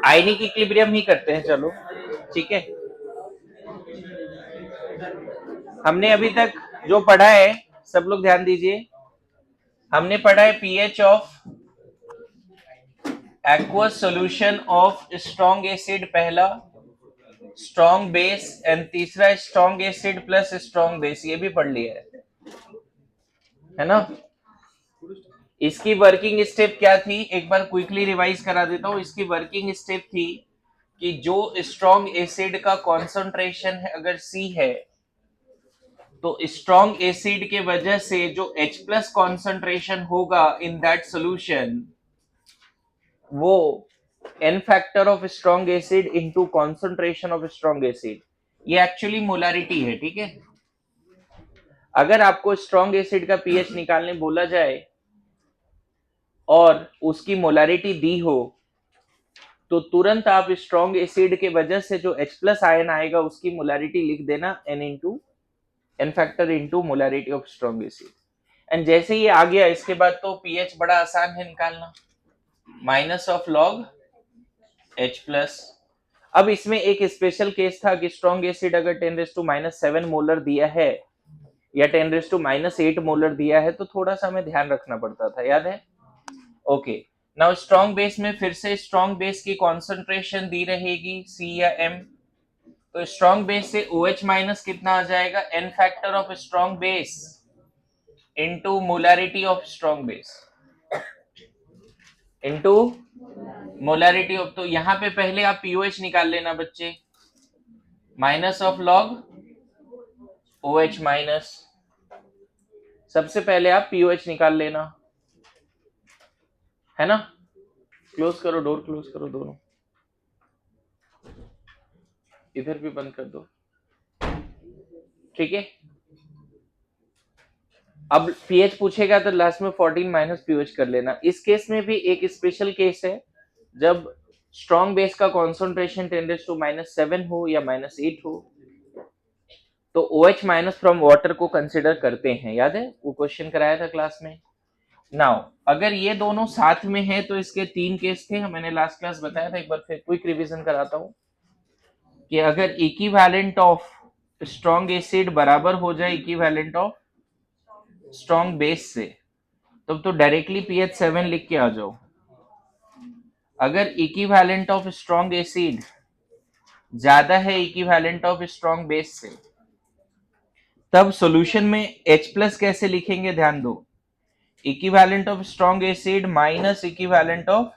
Ionic equilibrium ही करते हैं, चलो ठीक है। हमने अभी तक जो पढ़ा है सब लोग ध्यान दीजिए। हमने पढ़ा है pH of aqueous solution of strong acid पहला, स्ट्रॉन्ग बेस एंड तीसरा strong acid plus strong base, ये भी पढ़ लिया है ना। इसकी वर्किंग स्टेप क्या थी, एक बार क्विकली रिवाइज करा देता हूं। इसकी वर्किंग स्टेप थी कि जो स्ट्रॉन्ग एसिड का कॉन्सेंट्रेशन है अगर C है, तो स्ट्रॉन्ग एसिड के वजह से जो H प्लस कॉन्सेंट्रेशन होगा इन दैट सोल्यूशन, वो n factor of strong acid into concentration of strong acid, ये एक्चुअली मोलारिटी है, ठीक है। अगर आपको स्ट्रॉन्ग एसिड का पीएच निकालने बोला जाए और उसकी मोलारिटी दी हो, तो तुरंत आप स्ट्रॉन्ग एसिड के वजह से जो H प्लस आयन आएगा उसकी मोलारिटी लिख देना n factor into molarity of strong acid. And जैसे ये आ गया, इसके बाद तो पीएच बड़ा आसान है निकालना, minus of log H plus. अब इसमें एक स्पेशल केस था कि स्ट्रॉन्ग एसिड अगर 10⁻⁻7 मोलर दिया है या 10⁻8 मोलर दिया है, तो थोड़ा सा हमें ध्यान रखना पड़ता था, याद है। ओके, नाउ स्ट्रॉन्ग बेस में फिर से स्ट्रॉन्ग बेस की कॉन्सेंट्रेशन दी रहेगी C या M, तो स्ट्रॉन्ग बेस से OH माइनस कितना आ जाएगा, n factor of strong base into molarity of strong base into molarity of, तो यहां पे पहले आप पीओएच निकाल लेना बच्चे, minus of log OH minus, सबसे पहले आप पीओएच निकाल लेना, है ना। क्लोज करो, डोर क्लोज करो दोनों, इधर भी बंद कर दो, ठीक है। अब पीएच पूछेगा तो लास्ट में 14 माइनस पीओएच कर लेना। इस केस में भी एक स्पेशल केस है, जब स्ट्रॉन्ग बेस का कॉन्सेंट्रेशन 10⁻⁻7 हो या -8 हो, तो OH माइनस फ्रॉम वाटर को कंसिडर करते हैं, याद है वो क्वेश्चन कराया था क्लास में। नाउ अगर ये दोनों साथ में है तो इसके 3 केस थे, मैंने लास्ट क्लास बताया था, एक बार फिर क्विक रिवीजन कराता हूं कि अगर इक्विवेलेंट ऑफ स्ट्रॉन्ग एसिड बराबर हो जाए इक्विवेलेंट ऑफ स्ट्रॉन्ग बेस से, तब तो डायरेक्टली पीएच 7 लिख के आ जाओ। अगर इक्विवेलेंट ऑफ स्ट्रॉन्ग एसिड ज्यादा है इक्विवेलेंट ऑफ स्ट्रॉन्ग बेस से, तब सॉल्यूशन में H प्लस कैसे लिखेंगे, ध्यान दो, equivalent of strong acid minus equivalent of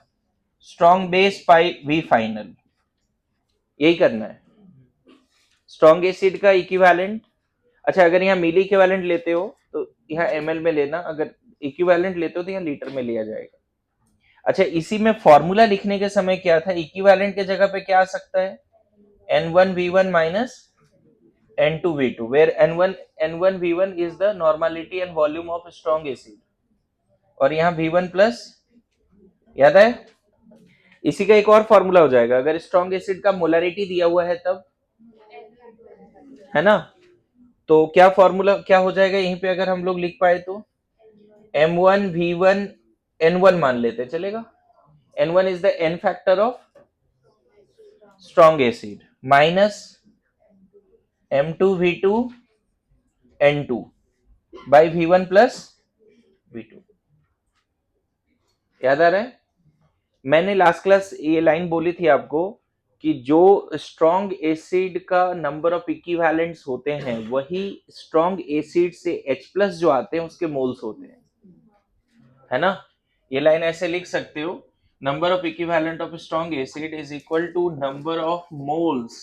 strong base by V final, यही करना है। स्ट्रॉन्ग एसिड का इक्विवेलेंट, अच्छा अगर यहाँ मिली इक्विवेलेंट लेते हो तो यहाँ ml में लेना, अगर इक्विवेलेंट लेते हो तो यहाँ लीटर में लिया जाएगा। अच्छा, इसी में फॉर्मूला लिखने के समय क्या था, इक्विवेलेंट के जगह पे क्या आ सकता है, N1V1 minus N2V2, where N1V1 is the normality and volume of strong acid, और यहाँ V1 प्लस, याद है। इसी का एक और फॉर्मूला हो जाएगा, अगर स्ट्रॉन्ग एसिड का मोलारिटी दिया हुआ है तब, है ना, तो क्या फॉर्मूला क्या हो जाएगा यहीं पे, अगर हम लोग लिख पाए तो M1V1 N1 मान लेते, चलेगा। N1 is the N factor of strong acid minus M2V2 N2 by V1 plus V2, याद आ रहा है। मैंने लास्ट क्लास ये लाइन बोली थी आपको कि जो स्ट्रॉन्ग एसिड का नंबर ऑफ इक्विवेलेंट्स होते हैं वही स्ट्रॉन्ग एसिड से H प्लस जो आते हैं उसके मोल्स होते हैं, है ना। ये लाइन ऐसे लिख सकते हो, number of equivalent of strong acid is equal to number of moles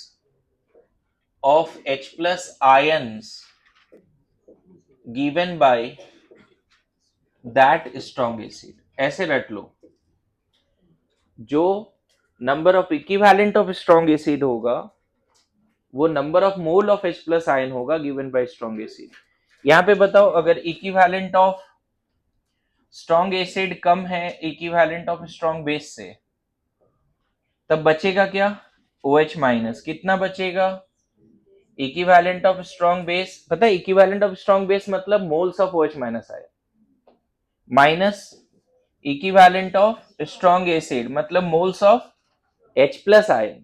of H plus ions given by that strong acid, ऐसे रट लो। जो number of equivalent of strong acid होगा वो number of mole of H plus ion होगा given by strong acid. यहां पे बताओ, अगर इक्विवेलेंट ऑफ स्ट्रॉन्ग एसिड कम है इक्विवेलेंट ऑफ स्ट्रॉन्ग बेस से, तब बचेगा क्या, OH माइनस, कितना बचेगा, इक्विवेलेंट ऑफ स्ट्रॉन्ग बेस, पता है इक्विवेलेंट ऑफ स्ट्रॉन्ग बेस मतलब मोल्स ऑफ OH माइनस आए, minus equivalent of strong acid मतलब moles of H plus ion.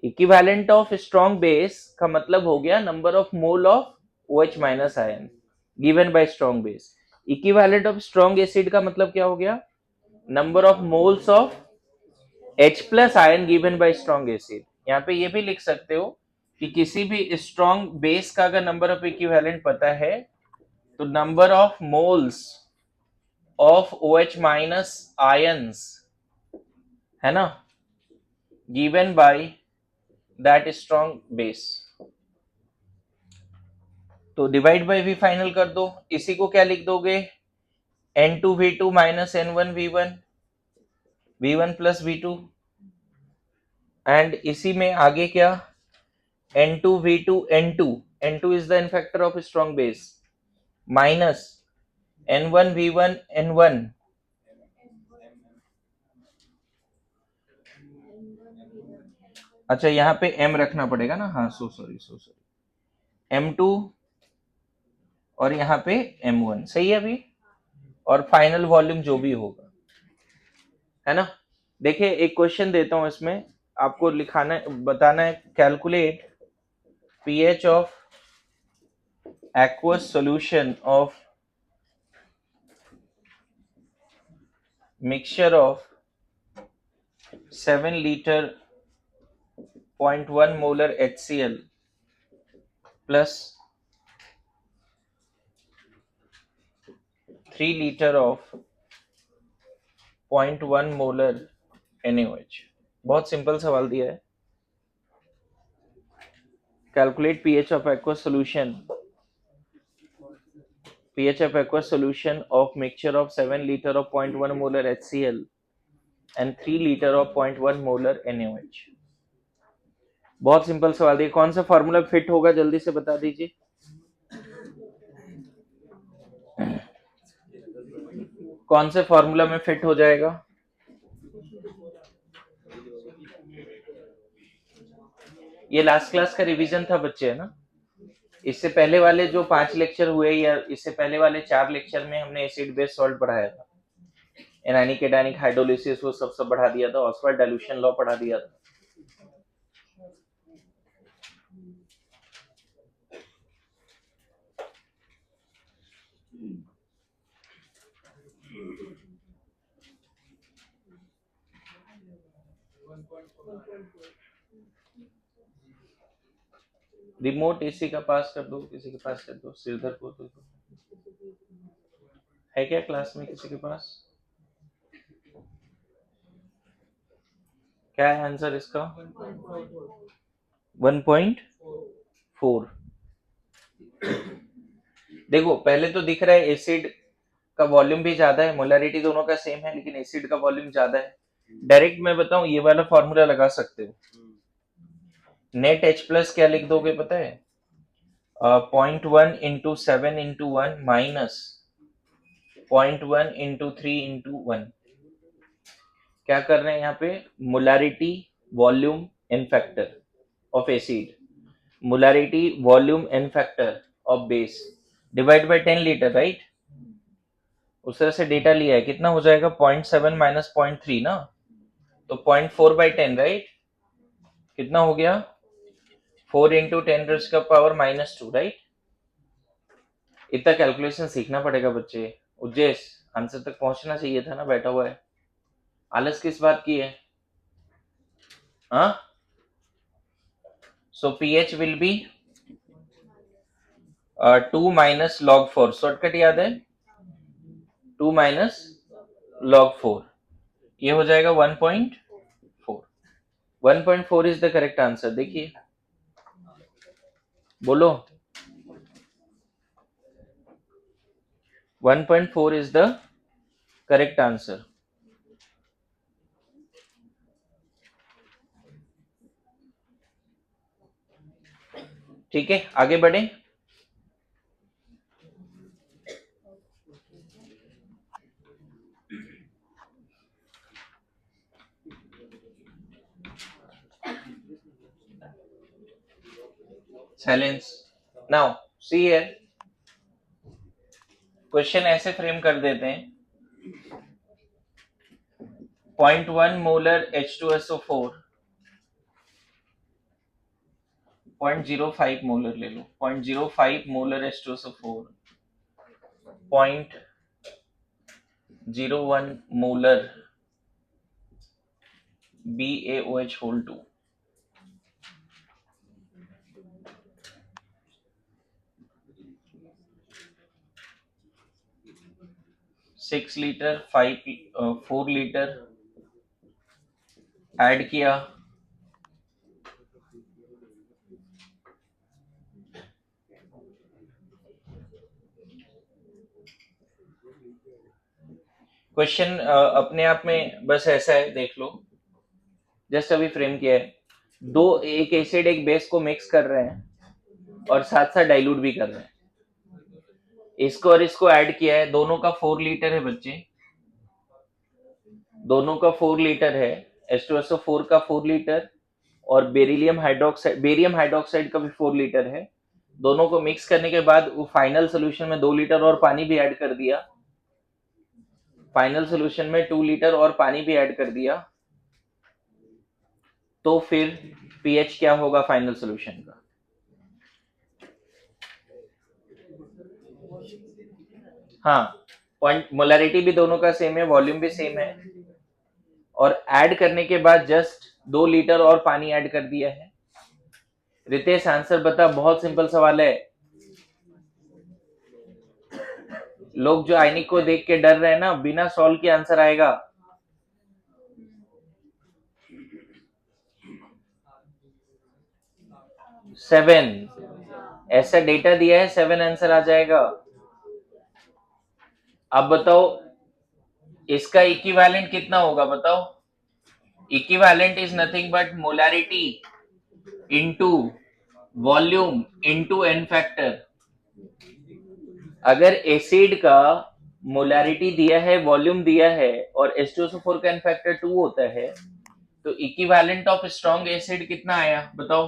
Equivalent of strong base का मतलब हो गया number of mole of OH minus ion given by strong base. Equivalent of strong acid का मतलब क्या हो गया, number of moles of H plus ion given by strong acid. यहाँ पे ये भी लिख सकते हो कि किसी भी स्ट्रॉन्ग बेस का अगर नंबर ऑफ इक्विवेलेंट पता है तो number of moles of OH minus ions है ना, given by that strong base. तो डिवाइड बाय V फाइनल कर दो, इसी को क्या लिख दोगे, N2V2 minus N1V1 V1 plus V2 and इसी में आगे क्या N2V2 N2 is the n factor of strong base minus N1V1 N1 अच्छा यहाँ पे M रखना पड़ेगा ना, हाँ सो सॉरी M2 और यहाँ पे M1 सही है अभी, और फाइनल वॉल्यूम जो भी होगा है ना। देखिए एक क्वेश्चन देता हूं, इसमें आपको लिखाना बताना है, calculate pH of aqueous solution of mixture of 7 liter 0.1 molar HCl plus 3 liter of 0.1 molar NaOH। बहुत सिंपल सवाल दिया है, calculate pH of aqueous solution of mixture of 7 liter of 0.1 molar HCl and 3 liter of 0.1 molar NaOH। बहुत simple सवाल दिया, कौन सा formula fit होगा जल्दी से बता दीजिए। कौन से फॉर्मूला में फिट हो जाएगा, ये लास्ट क्लास का रिवीजन था बच्चे है ना। इससे पहले वाले जो 5 लेक्चर हुए या इससे पहले वाले 4 लेक्चर में हमने एसिड बेस सॉल्ट पढ़ाया था, एनानिक एडानिक हाइड्रोलिसिस वो सब बढ़ा दिया था, ऑस्वाल्ड डाइल्यूशन लॉ पढ़ा दिया था। रिमोट एसी का पास कर दो, किसी के पास कर दो, सिरधर को दो। है क्या क्लास में किसी के पास, क्या है आंसर इसका, 1.4। देखो पहले तो दिख रहा है एसिड का वॉल्यूम भी ज्यादा है, मोलरिटी दोनों का सेम है, लेकिन एसिड का वॉल्यूम ज्यादा है। डायरेक्ट मैं बताऊं ये वाला फॉर्मूला लगा सकते हो, नेट H प्लस क्या लिख दोगे पता है, 0.1 into 7 into 1 minus 0.1 into 3 into 1। क्या कर रहे हैं यहाँ पे, molarity volume N factor of acid, molarity volume N factor of base divide by 10 litre right. उस तरह से डेटा लिया है, कितना हो जाएगा 0.7 माइनस 0.3 ना, तो 0.4 बाई 10 राइट, कितना हो गया 4 इंटू 10 रेज़ का पावर -2 राइट। इतना कैलकुलेशन सीखना पड़ेगा बच्चे। उज्जेश आंसर तक पहुंचना चाहिए था ना, बैठा हुआ है, आलस किस बात की है। हाँ सो pH will be 2 minus log 4, shortcut याद है 2 माइनस log 4, ये हो जाएगा 1.4। 1.4 इज द करेक्ट आंसर, देखिए बोलो 1.4 इज द करेक्ट आंसर। ठीक है आगे बढ़े। Silence now see here, question ऐसे फ्रेम कर देते हैं, 0.1 मोलर H2SO4, 0.05 मोलर ले लो, 0.05 molar H2SO4, 0.01 molar BaOH whole 2, 6 litre 4 litre add किया, क्वेश्चन अपने आप में बस ऐसा है, देख लो, जस्ट अभी फ्रेम किया है, दो एक एसिड एक बेस को मिक्स कर रहे हैं और साथ साथ डाइल्यूट भी कर रहे हैं, इसको और इसको ऐड किया है, दोनों का 4 लीटर है बच्चे, दोनों का 4 लीटर है, H2SO4 का 4 लीटर और बेरियम हाइड्रोक्साइड का भी 4 लीटर है, दोनों को मिक्स करने के बाद वो फाइनल सोल्यूशन में 2 लीटर और पानी भी ऐड कर दिया, फाइनल सोल्यूशन में 2 लीटर और पानी भी ऐड कर दिया, तो फिर पीएच क्या होगा फाइनल सोल्यूशन का? हाँ, पॉइंट मोलैरिटी भी दोनों का सेम है, वॉल्यूम भी सेम है, और ऐड करने के बाद जस्ट 2 लीटर और पानी ऐड कर दिया है। रितेश आंसर बता, बहुत सिंपल सवाल है, लोग जो आयनिक को देख के डर रहे हैं ना, बिना सॉल्व के आंसर आएगा। सेवन, ऐसा डेटा दिया है, 7 आंसर आ जाएगा। अब बताओ इसका इक्विवेलेंट कितना होगा, बताओ। Equivalent is nothing but molarity into volume into N factor. अगर एसिड का मोलैरिटी दिया है, वॉल्यूम दिया है और H2SO4 का एन फैक्टर 2 होता है, तो इक्विवेलेंट ऑफ स्ट्रॉन्ग एसिड कितना आया, बताओ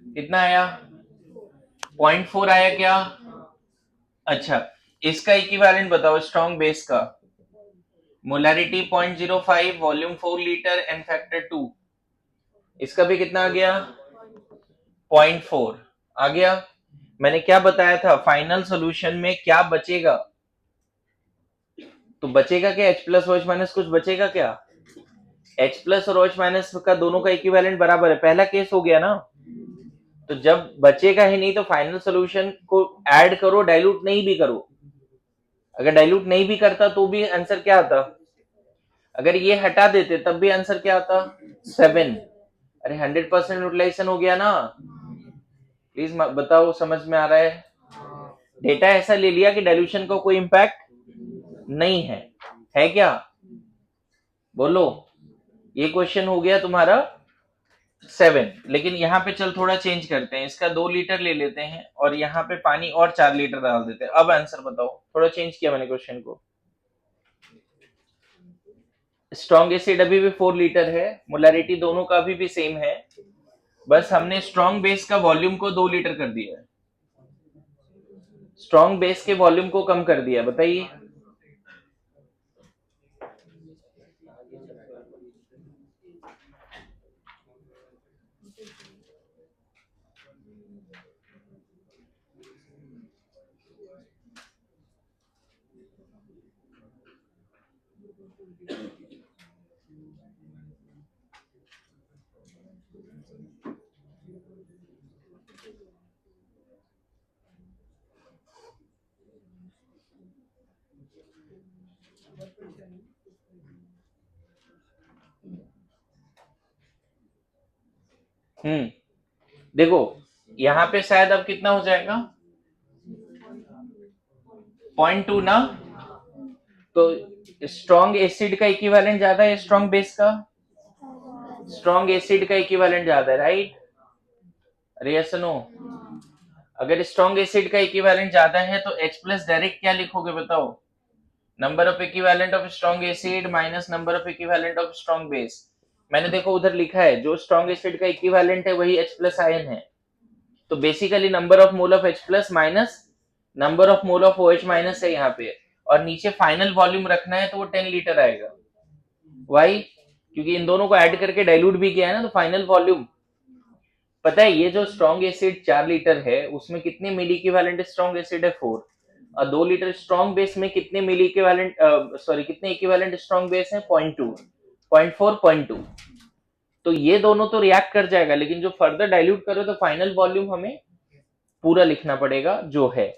कितना आया? 0.4 आया क्या? अच्छा, इसका इक्विवेलेंट बताओ स्ट्रॉन्ग बेस का। Molarity 0.05, volume 4 litre, N factor 2, इसका भी कितना आ गया? 0.4 आ गया। मैंने क्या बताया था, फाइनल सॉल्यूशन में क्या बचेगा? तो बचेगा क्या? H प्लस OH माइनस कुछ बचेगा क्या? H प्लस और OH माइनस का दोनों का इक्विवेलेंट बराबर है, पहला केस हो गया ना। तो जब बचेगा ही नहीं तो फाइनल सॉल्यूशन को ऐड करो, डाइल्यूट नहीं भी करो। अगर डाइल्यूट नहीं भी करता तो भी आंसर क्या आता? अगर ये हटा देते तब भी आंसर क्या आता? 7। अरे 100% यूटिलाइजेशन हो गया ना। प्लीज बताओ, समझ में आ रहा है? डेटा ऐसा ले लिया कि डाइल्यूशन का कोई इंपैक्ट नहीं है क्या? बोलो, ये क्वेश्चन हो गया तुम्हारा 7। लेकिन यहाँ पे चल थोड़ा चेंज करते हैं, इसका 2 लीटर ले लेते हैं और यहाँ पे पानी और 4 लीटर डाल देते हैं। अब आंसर बताओ, थोड़ा चेंज किया मैंने क्वेश्चन को। स्ट्रॉन्ग एसिड अभी भी 4 लीटर है, मोलैरिटी दोनों का अभी भी सेम है, बस हमने स्ट्रॉन्ग बेस का वॉल्यूम को 2 लीटर कर दिया है, स्ट्रॉन्ग बेस के वॉल्यूम को कम कर दिया। बताइए, देखो यहाँ पे शायद अब कितना हो जाएगा, 0.2 ना। तो स्ट्रॉन्ग एसिड का इक्विवेलेंट ज्यादा है स्ट्रॉन्ग बेस का, स्ट्रॉन्ग एसिड का इक्विवेलेंट ज्यादा है, राइट? अरे यस नो? अगर स्ट्रॉन्ग एसिड का इक्विवेलेंट ज्यादा है तो H प्लस डायरेक्ट क्या लिखोगे, बताओ? Number of equivalent of strong acid minus number of equivalent of strong base. मैंने देखो उधर लिखा है, जो स्ट्रॉन्ग एसिड का इक्विवेलेंट है वही H प्लस आयन है, तो basically number of mole of H plus minus number of mole of OH minus है यहाँ पे, और नीचे फाइनल वॉल्यूम रखना है तो वो 10 लीटर आएगा। वाई? क्योंकि इन दोनों को ऐड करके डाइल्यूट भी किया है ना, तो फाइनल वॉल्यूम पता है। ये जो स्ट्रॉन्ग एसिड 4 लीटर है उसमें कितने मिली इक्विवेलेंट स्ट्रॉन्ग एसिड है? 4। और 2 लीटर स्ट्रॉन्ग बेस में कितने मिली इक्विवेलेंट सॉरी कितने इक्विवेलेंट स्ट्रॉन्ग बेस है? 0.2, 0.4, 0.2। तो ये दोनों तो रिएक्ट कर जाएगा, लेकिन जो फर्दर डाइल्यूट करो तो फाइनल वॉल्यूम हमें पूरा लिखना पड़ेगा जो है।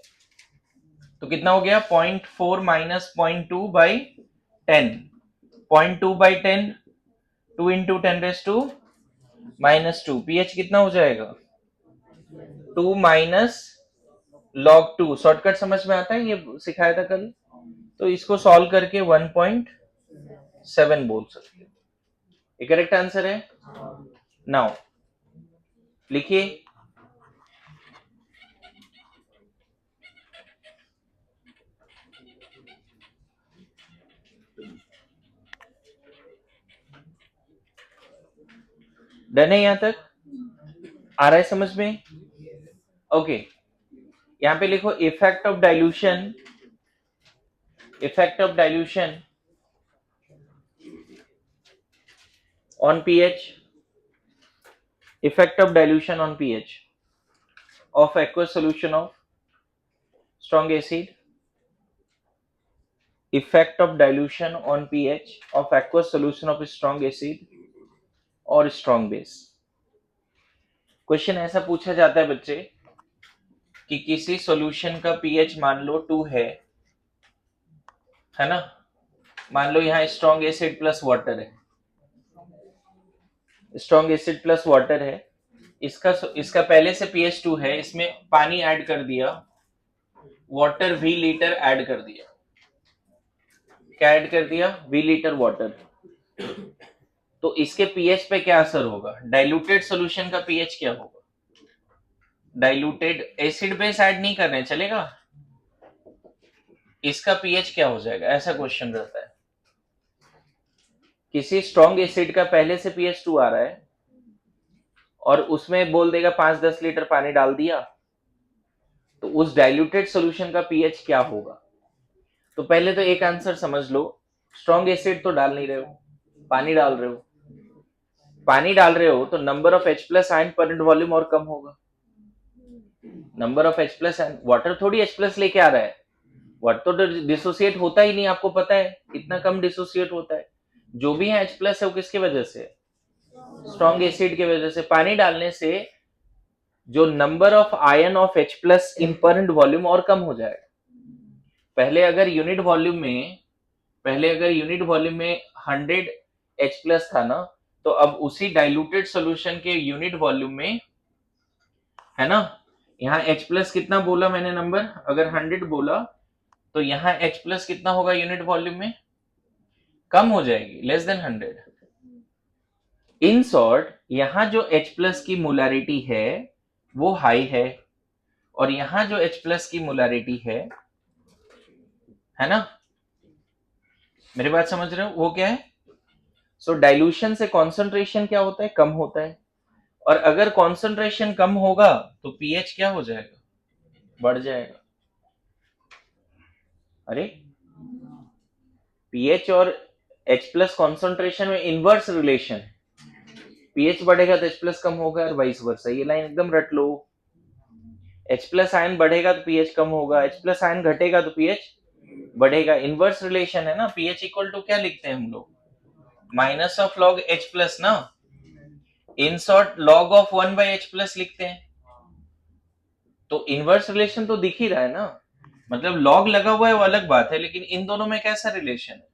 तो कितना हो गया? 0.4 minus 0.2 by 10। 0.2 by 10, 2 into 10⁻⁻²। PH कितना हो जाएगा? 2 माइनस log 2। शॉर्टकट समझ में आता है? ये सिखाया था कल। तो इसको सॉल्व करके 1.7 बोल सकते हो। ये करेक्ट आंसर है। नाउ लिखिए। डन है? यहां तक आ रहा है समझ में? ओके, यहां पे लिखो effect of dilution, effect of dilution on pH, effect of dilution on pH of aqueous solution of strong acid, effect of dilution on pH of aqueous solution of strong acid और strong base। Question ऐसा पूछा जाता है बच्चे कि किसी solution का pH मान लो 2 है ना। मान लो यहाँ स्ट्रॉन्ग एसिड प्लस वाटर है, स्ट्रॉन्ग एसिड प्लस वाटर है। इसका पहले से पीएच 2 है, इसमें पानी ऐड कर दिया, वाटर V लीटर ऐड कर दिया। क्या ऐड कर दिया? V litre water. तो इसके पीएच पे क्या असर होगा? डाइल्यूटेड सॉल्यूशन का पीएच क्या होगा? डाइल्यूटेड एसिड बेस ऐड नहीं कर रहे हैं, चलेगा? इसका पीएच क्या हो जाएगा? ऐसा क्वेश्चन रहता है। किसी स्ट्रॉन्ग एसिड का पहले से पीएच 2 आ रहा है और उसमें बोल देगा 5-10 लीटर पानी डाल दिया, तो उस डाइल्यूटेड सॉल्यूशन का पीएच क्या होगा? तो पहले तो एक आंसर समझ लो, स्ट्रॉन्ग एसिड तो डाल नहीं रहे हो, पानी डाल रहे हो। पानी डाल रहे हो तो number of H plus ion per unit volume और कम होगा। Number of H plus ion, water थोड़ी H प्लस लेके आ रहा है, वाटर तो डिसोसिएट होता ही नहीं, आपको पता है इतना कम डिसोसिएट होता है। जो भी है H प्लस है वो किसके वजह से? स्ट्रॉन्ग एसिड के वजह से। पानी डालने से जो number of ion of H plus in per unit volume और कम हो जाएगा। पहले अगर यूनिट वॉल्यूम में 100 H प्लस था ना, तो अब उसी डाइल्यूटेड सॉल्यूशन के यूनिट वॉल्यूम में, है ना, यहाँ H प्लस कितना बोला मैंने नंबर? अगर 100 बोला तो यहाँ H प्लस कितना होगा यूनिट वॉल्यूम में? कम हो जाएगी, लेस देन 100। इन शॉर्ट, यहाँ जो H प्लस की मोलारिटी है वो हाई है, और यहाँ जो H प्लस की मोलारिटी है ना, मेरी बात समझ रहे हो, वो क्या है? सो डाइल्यूशन से कॉन्सेंट्रेशन क्या होता है? कम होता है। और अगर कॉन्सेंट्रेशन कम होगा तो पीएच क्या हो जाएगा? बढ़ जाएगा। अरे, पीएच और H प्लस कॉन्सेंट्रेशन में इनवर्स रिलेशन है। पीएच बढ़ेगा तो H प्लस कम होगा और वाइस वर्सा। ये लाइन एकदम रट लो। H प्लस आयन बढ़ेगा तो पीएच कम होगा, H प्लस आयन घटेगा तो पीएच बढ़ेगा। इनवर्स रिलेशन है ना। पीएच इक्वल टू क्या लिखते हैं हम लोग? Minus of log H plus ना, in short log of 1/H plus लिखते हैं। तो इनवर्स रिलेशन तो दिख ही रहा है ना, मतलब लॉग लगा हुआ है वो अलग बात है, लेकिन इन दोनों में कैसा रिलेशन है?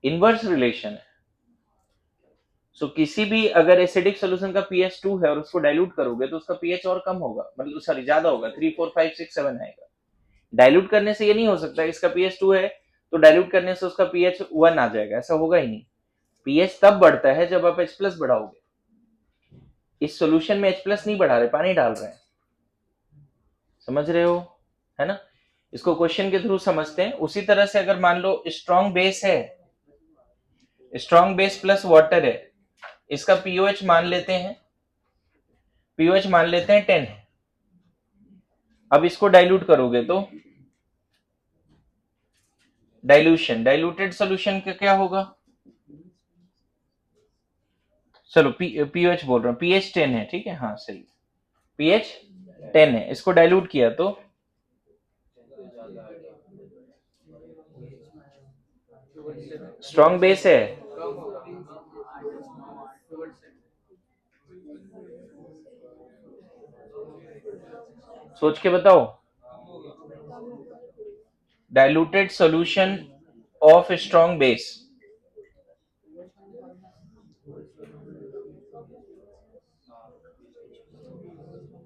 इनवर्स रिलेशन है। सो किसी भी अगर एसिडिक सॉल्यूशन का पीएच 2 है और उसको डाइल्यूट करोगे तो उसका पीएच और कम होगा, मतलब सॉरी ज्यादा होगा, 3, 4, 5, 6, 7 आएगा। डाइल्यूट करने से ये नहीं हो सकता इसका पीएच 2 है तो डाइल्यूट करने से उसका पीएच 1 आ जाएगा, ऐसा होगा ही नहीं। पीएच तब बढ़ता है जब आप H प्लस बढ़ाओगे। इस सॉल्यूशन में H प्लस नहीं बढ़ा रहे, पानी डाल रहे हैं, समझ रहे हो, है ना। इसको क्वेश्चन के थ्रू समझते हैं। उसी तरह से अगर मान लो स्ट्रॉन्ग बेस है, स्ट्रॉन्ग बेस प्लस वाटर है, इसका पीओएच मान लेते हैं, पीओएच मान लेते हैं 10 है। अब इसको डाइल्यूट करोगे तो डाइल्यूशन, डाइल्यूटेड सॉल्यूशन का क्या होगा? चलो पीएच बोल रहा हूँ, पीएच 10 है, ठीक है, हाँ सही, पीएच 10 है, इसको डाइल्यूट किया तो स्ट्रॉन्ग बेस है। सोच के बताओ। Diluted solution of strong base.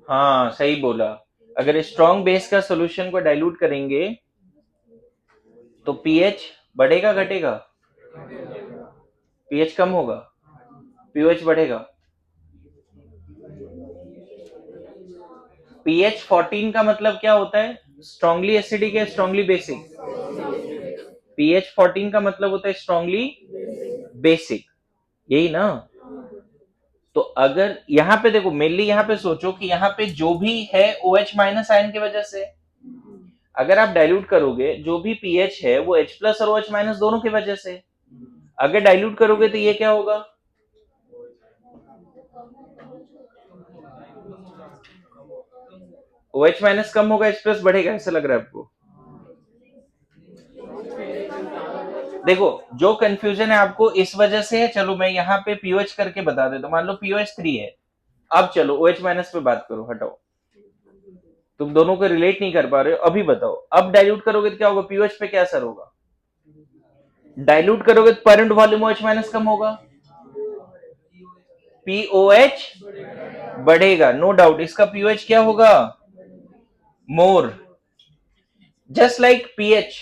हाँ सही बोला। अगर स्ट्रॉन्ग बेस का सॉल्यूशन को डाइल्यूट करेंगे तो पीएच बढ़ेगा घटेगा? पीएच कम होगा, पीएच बढ़ेगा। पीएच 14 का मतलब क्या होता है? स्ट्रांगली एसिडिक या स्ट्रांगली बेसिक? पीएच 14 का मतलब होता है स्ट्रांगली बेसिक, यही ना? तो अगर यहाँ पे देखो, मेनली यहाँ पे सोचो कि यहाँ पे जो भी है OH माइनस आयन की वजह से, अगर आप डाइल्यूट करोगे जो भी पीएच है वो H प्लस और OH माइनस दोनों की वजह से। अगर डाइल्यूट करोगे तो ये क्या होगा? OH माइनस कम होगा, H प्लस बढ़ेगा, ऐसा लग रहा है आपको? देखो, जो कंफ्यूजन है आपको इस वजह से है, चलो मैं यहाँ पे पीओएच करके बता देता हूँ। मान लो पीओएच 3 है, अब चलो OH माइनस पे बात करो, हटाओ, तुम दोनों को रिलेट नहीं कर पा रहे हो, अभी बताओ। अब डाइल्यूट करोगे तो क्या होगा? पीओएच पे क्या असर होगा? डाइल्यूट करोगे तो परंट वॉल्यूम OH माइनस कम होगा, पीओएच बढ़ेगा, नो डाउट। इसका पीओएच क्या होगा? मोर। जस्ट लाइक पीएच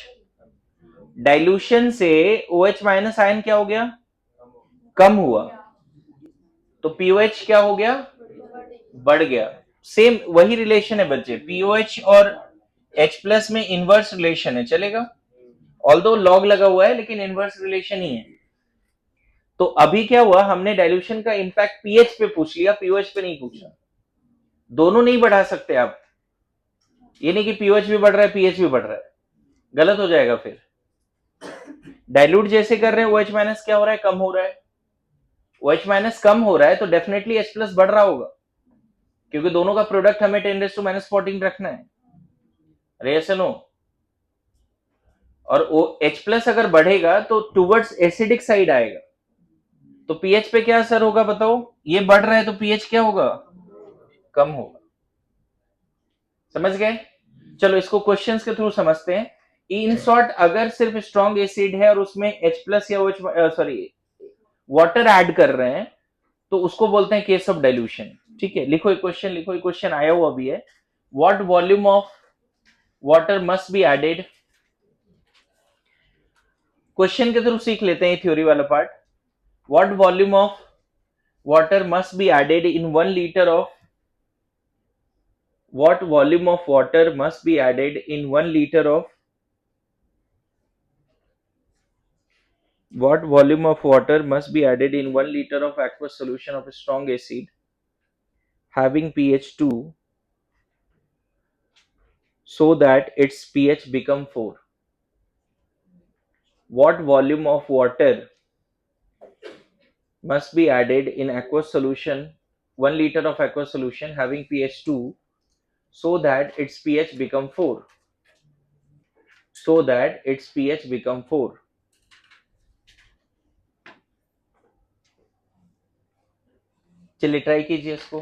डाइल्यूशन से OH माइनस आयन क्या हो गया? कम हुआ, तो पीओएच क्या हो गया? बढ़ गया। सेम वही रिलेशन है बच्चे, पीओएच और H प्लस में इनवर्स रिलेशन है, चलेगा? ऑल्दो लॉग लगा हुआ है लेकिन इनवर्स रिलेशन ही है। तो अभी क्या हुआ, हमने डाइल्यूशन का इंपैक्ट पीएच पे पूछ लिया, पीओएच पे नहीं पूछा। दोनों नहीं बढ़ा सकते आप, ये नहीं कि पीओएच भी बढ़ रहा है पीएच भी बढ़ रहा है, गलत हो जाएगा फिर। डाइल्यूट जैसे कर रहे हैं OH माइनस क्या हो रहा है? कम हो रहा है। OH माइनस कम हो रहा है तो डेफिनेटली H प्लस बढ़ रहा होगा, क्योंकि दोनों का प्रोडक्ट हमें 10⁻⁻14 रखना है। अरे ऐसे नो। और H प्लस अगर बढ़ेगा तो टुवर्ड्स एसिडिक साइड आएगा, तो पीएच पे क्या असर होगा बताओ? ये बढ़ रहा है तो पीएच क्या होगा? कम होगा। समझ गए? चलो इसको क्वेश्चंस के थ्रू समझते हैं। इन शॉर्ट, अगर सिर्फ स्ट्रॉन्ग एसिड है और उसमें H प्लस या OH सॉरी वाटर ऐड कर रहे हैं तो उसको बोलते हैं केस ऑफ डाइल्यूशन। ठीक है, लिखो एक क्वेश्चन, लिखो एक क्वेश्चन आया हुआ भी है। What volume of water must be added? Question के थ्रू सीख लेते हैं थ्योरी वाला part. What volume of water must be added in 1 litre of what volume of water must be added in 1 liter of what volume of water must be added in 1 liter of aqueous solution of a strong acid having pH 2 so that its pH become 4? What volume of water must be added in aqueous solution 1 liter of aqueous solution having pH 2 so that its pH become 4? So that its pH become 4. चलिए try कीजिए इसको।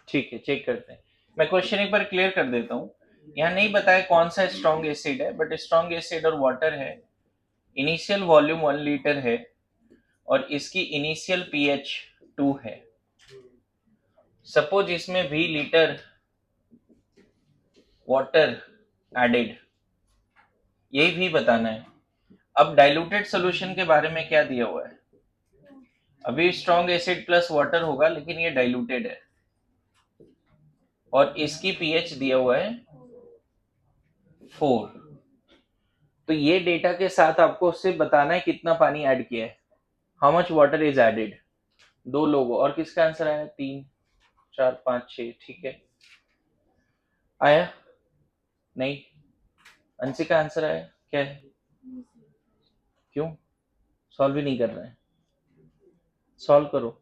ठीक है, check करते हैं। मैं question एक बार clear कर देता हूँ। यहाँ नहीं बताया कौन सा स्ट्रॉन्ग एसिड है, बट स्ट्रॉन्ग एसिड और वाटर है। इनिशियल वॉल्यूम 1 लीटर है और इसकी इनिशियल पीएच 2 है। सपोज इसमें भी लीटर वाटर एडेड, यही भी बताना है। अब डाइल्यूटेड सॉल्यूशन के बारे में क्या दिया हुआ है? अभी स्ट्रॉन्ग एसिड प्लस वाटर होगा लेकिन ये डाइल्यूटेड है और इसकी पीएच दिया हुआ है 4। तो ये डेटा के साथ आपको उससे बताना है कितना पानी ऐड किया है, how much water is added. 2 लोगों, और किसका आंसर आया? 3 4 5 6, ठीक है। आया? नहीं? अंशी का आंसर आया क्या है? क्यों सॉल्व ही नहीं कर रहे हैं? सॉल्व करो।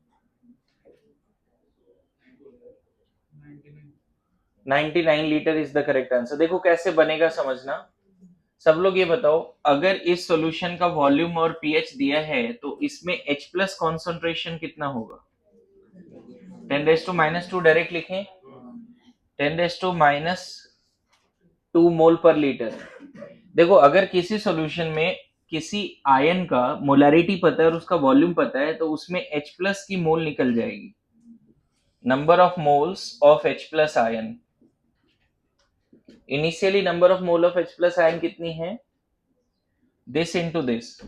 99 litre is the correct answer. देखो कैसे बनेगा समझना। सब लोग ये बताओ, अगर इस सॉल्यूशन का वॉल्यूम और पीएच दिया है तो इसमें H प्लस कॉन्सेंट्रेशन कितना होगा? 10⁻², डायरेक्ट लिखें 10⁻² मोल पर लीटर। देखो अगर किसी सॉल्यूशन में किसी आयन का मोलैरिटी पता है और उसका वॉल्यूम पता है तो उसमें H प्लस की मोल निकल जाएगी, number of moles of H plus ion. Initially number of mole of H plus ion कितनी है? This into this.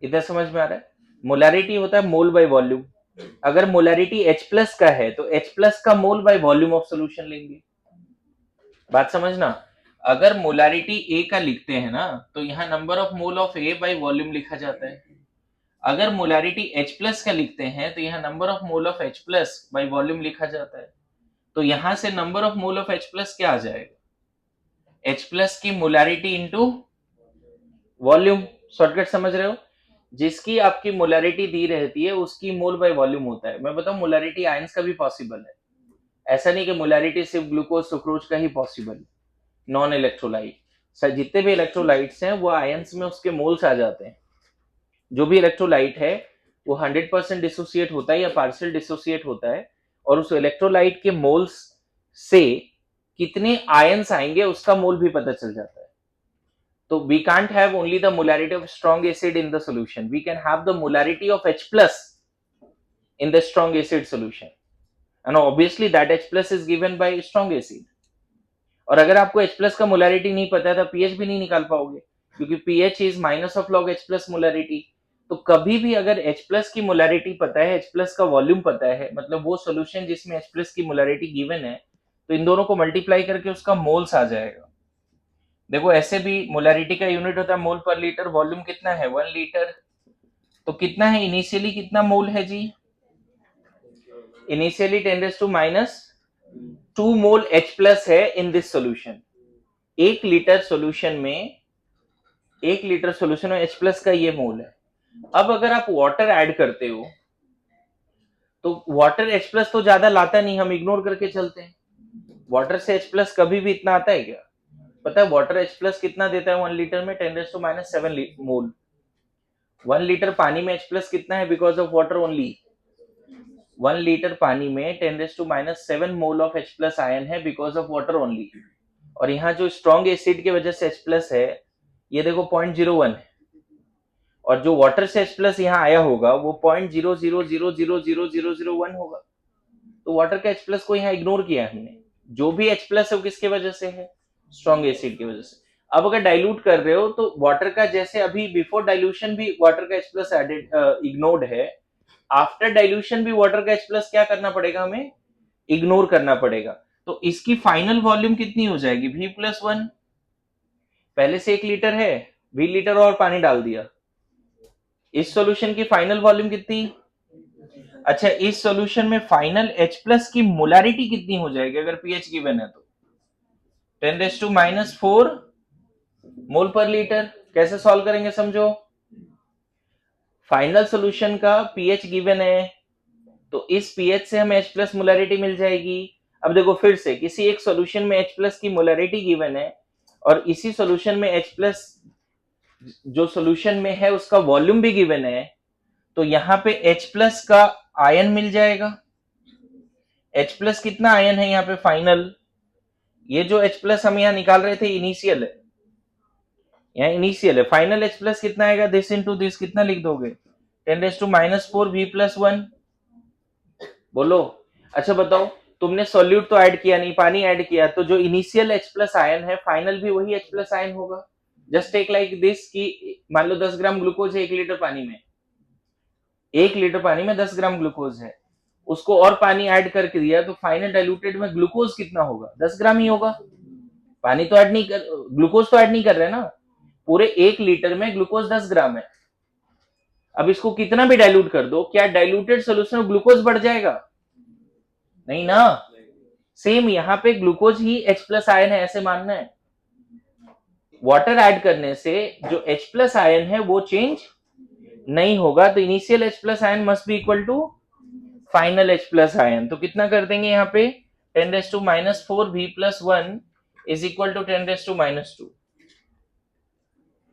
इधर समझ में आ रहा है? मोलैरिटी होता है मोल बाय वॉल्यूम। अगर मोलैरिटी H प्लस का है तो H प्लस का मोल बाय वॉल्यूम ऑफ सॉल्यूशन लेंगे। बात समझना। अगर मोलैरिटी A का लिखते हैं ना तो यहाँ number of mole of A by volume लिखा जाता है। अगर मोलैरिटी H प्लस का लिखते हैं तो यहाँ number of mole of H plus by volume लिखा जाता है। तो यहां से number of mole of H plus क्या आ जाएगा? H प्लस की मोलैरिटी इंटू वॉल्यूम। शॉर्टकट समझ रहे हो? जिसकी आपकी मोलैरिटी दी रहती है उसकी मोल बाय वॉल्यूम होता है। मैं बताऊं मोलैरिटी आयंस का भी पॉसिबल है, ऐसा नहीं कि मोलैरिटी सिर्फ ग्लूकोज सुक्रोज का ही पॉसिबल है। नॉन इलेक्ट्रोलाइट सर जितने भी इलेक्ट्रोलाइट्स हैं वो आयंस में उसके मोल्स आ जाते हैं। जो भी इलेक्ट्रोलाइट है वो 100% डिसोसिएट होता है या पार्शियल डिसोसिएट होता है, और उस इलेक्ट्रोलाइट के मोल्स से कितने आयंस आएंगे उसका मोल भी पता चल जाता है। तो we can't have only the molarity of strong acid in the solution, we can have the molarity of H plus in the strong acid solution, and obviously that H plus is given by strong acid। और अगर आपको H plus का molarity नहीं पता है तो pH भी नहीं निकाल पाओगे, क्योंकि pH is minus of log H plus molarity। तो कभी भी अगर H plus की molarity पता है, H plus का वॉल्यूम पता है, मतलब वो सॉल्यूशन जिसमें H plus की molarity given है, तो इन दोनों को मल्टीप्लाई करके उसका मोल्स आ जाएगा। देखो ऐसे भी मोलैरिटी का यूनिट होता है मोल पर लीटर, वॉल्यूम कितना है 1 लीटर। तो कितना है इनिशियली, कितना मोल है जी? इनिशियली 10⁻² मोल H प्लस है in this solution. 1 litre solution में H प्लस का ये मोल है। अब अगर आप वाटर ऐड करते हो तो वाटर H प्लस तो ज्यादा लाता नहीं, हम इग्नोर करके चलते हैं। वाटर से H प्लस कभी भी इतना आता है क्या? पता है वाटर H प्लस कितना देता है 1 लीटर में? 10⁻7 मोल। 1 लीटर पानी में H प्लस कितना है because of water only? 1 litre पानी में 10⁻7 मोल ऑफ H प्लस आयन है बिकॉज ऑफ वाटर ओनली। और यहाँ जो स्ट्रॉन्ग एसिड की वजह से H प्लस है ये देखो 0.01 है, और जो वाटर से H प्लस यहाँ आया होगा वो 0.00000001 होगा। तो वाटर का H प्लस को यहाँ इग्नोर किया हमने। जो भी H प्लस है वो किसके वजह से है? स्ट्रॉन्ग एसिड की वजह से। अब अगर डाइल्यूट कर रहे हो तो वाटर का, जैसे अभी बिफोर डाइल्यूशन भी वाटर का H प्लस एडेड इग्नोर्ड है, आफ्टर डाइल्यूशन भी वाटर का H प्लस क्या करना पड़ेगा? हमें इग्नोर करना पड़ेगा। तो इसकी फाइनल वॉल्यूम कितनी हो जाएगी? V+1। पहले से 1 लीटर है, 20 लीटर और पानी डाल दिया। इस सॉल्यूशन की फाइनल वॉल्यूम कितनी? अच्छा इस सॉल्यूशन में फाइनल H प्लस की मोलैरिटी कितनी हो जाएगी अगर पीएच गिवन है तो? 10⁻⁴ मोल पर लीटर। कैसे सॉल्व करेंगे समझो। फाइनल सॉल्यूशन का पीएच गिवन है तो इस पीएच से हमें H प्लस मोलैरिटी मिल जाएगी। अब देखो फिर से किसी एक सॉल्यूशन में H प्लस की मोलैरिटी गिवन है और इसी सॉल्यूशन में H प्लस जो सॉल्यूशन में है उसका वॉल्यूम भी गिवन है, तो यहाँ पे H प्लस का आयन मिल जाएगा। H प्लस कितना आयन है यहाँ पे फाइनल? ये जो H प्लस हम यहाँ निकाल रहे थे इनिशियल है, यहाँ इनिशियल है। फाइनल H प्लस कितना आएगा? दिस इनटू दिस कितना लिख दोगे? 10⁻⁴ V+1। बोलो। अच्छा बताओ, तुमने सॉल्यूट तो ऐड किया नहीं, पानी ऐड किया, तो जो इनिशियल H प्लस आयन है फाइनल भी वही H प्लस आयन होगा। जस्ट टेक लाइक दिस कि मान लो 10 ग्राम ग्लूकोज है 1 लीटर पानी में, 1 लीटर पानी में 10 ग्राम ग्लूकोज है, उसको और पानी ऐड करके दिया तो फाइनल डाइल्यूटेड में ग्लूकोज कितना होगा? 10 ग्राम ही होगा। पानी तो ऐड नहीं कर, ग्लूकोज तो ऐड नहीं कर रहे ना, पूरे 1 लीटर में ग्लूकोज 10 ग्राम है। अब इसको कितना भी डाइल्यूट कर दो, क्या डाइल्यूटेड सोल्यूशन में ग्लूकोज बढ़ जाएगा? नहीं ना, सेम यहाँ पे ग्लूकोज ही H प्लस आयन है ऐसे मानना है। वाटर ऐड करने से जो H प्लस आयन है वो चेंज नहीं होगा, तो initial H plus ion must be equal to final H plus ion. तो कितना कर देंगे यहाँ पे 10⁻⁻⁴ V plus 1 is equal to 10⁻²।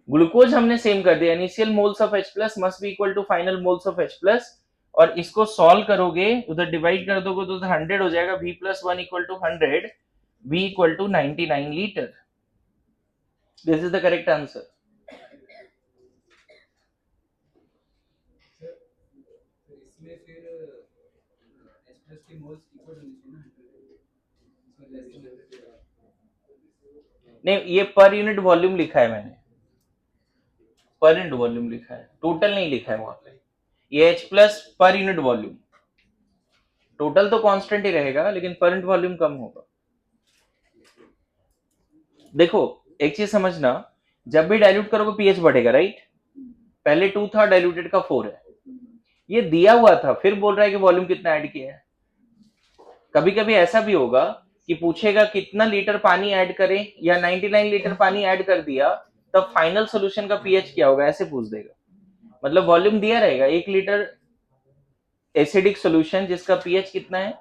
Glucose हमने सेम कर दिया, initial moles of H plus must be equal to final moles of H plus, और इसको सॉल्व करोगे उधर डिवाइड कर दोगे तो 100 हो जाएगा। V plus 1 equal to 100, V equal to 99 litre. This is the correct answer. इसमें फिर H प्लस की मोल्स इक्वल होनी चाहिए ना, नहीं, ये पर यूनिट वॉल्यूम लिखा है मैंने, पर यूनिट वॉल्यूम लिखा है, टोटल नहीं लिखा है वहां पे। ये H plus per unit volume, total तो कांस्टेंट ही रहेगा लेकिन पर यूनिट वॉल्यूम कम होगा। देखो एक चीज समझना, जब भी डाइल्यूट करोगे पीएच बढ़ेगा, राइट? पहले 2 था, डाइल्यूटेड का 4 है। ये दिया हुआ था, फिर बोल रहा है कि वॉल्यूम कितना ऐड किया है। कभी कभी ऐसा भी होगा कि पूछेगा कितना लीटर पानी ऐड करें, या 99 लीटर पानी ऐड कर दिया, तब फाइनल सोल्यूशन का पीएच क्या होगा ऐसे पूछ देगा। मतलब वॉल्यूम दिया रहेगा, 1 लीटर एसिडिक सोल्यूशन जिसका पीएच कितना है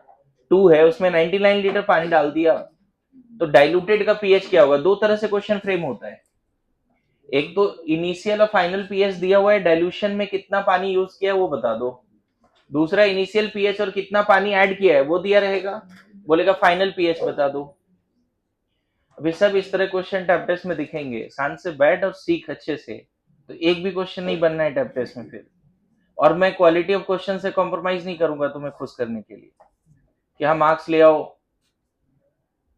2 है, उसमें 99 लीटर पानी डाल दिया, तो डाइल्यूटेड का पीएच क्या होगा। दो तरह से क्वेश्चन फ्रेम होता है, एक तो इनिशियल और फाइनल पीएच दिया हुआ है, डाइल्यूशन में कितना पानी यूज किया है वो बता दो। दूसरा इनिशियल पीएच और कितना पानी ऐड किया है वो दिया रहेगा, बोलेगा फाइनल पीएच बता दो। अभी सब इस तरह क्वेश्चन टैब टेस्ट में दिखेंगे। शांत से बैठ और सीख अच्छे से, तो एक भी क्वेश्चन नहीं बनना है टैब टेस्ट में फिर। और मैं क्वालिटी ऑफ क्वेश्चन से कॉम्प्रोमाइज नहीं करूंगा तुम्हें खुश करने के लिए कि हाँ मार्क्स ले आओ,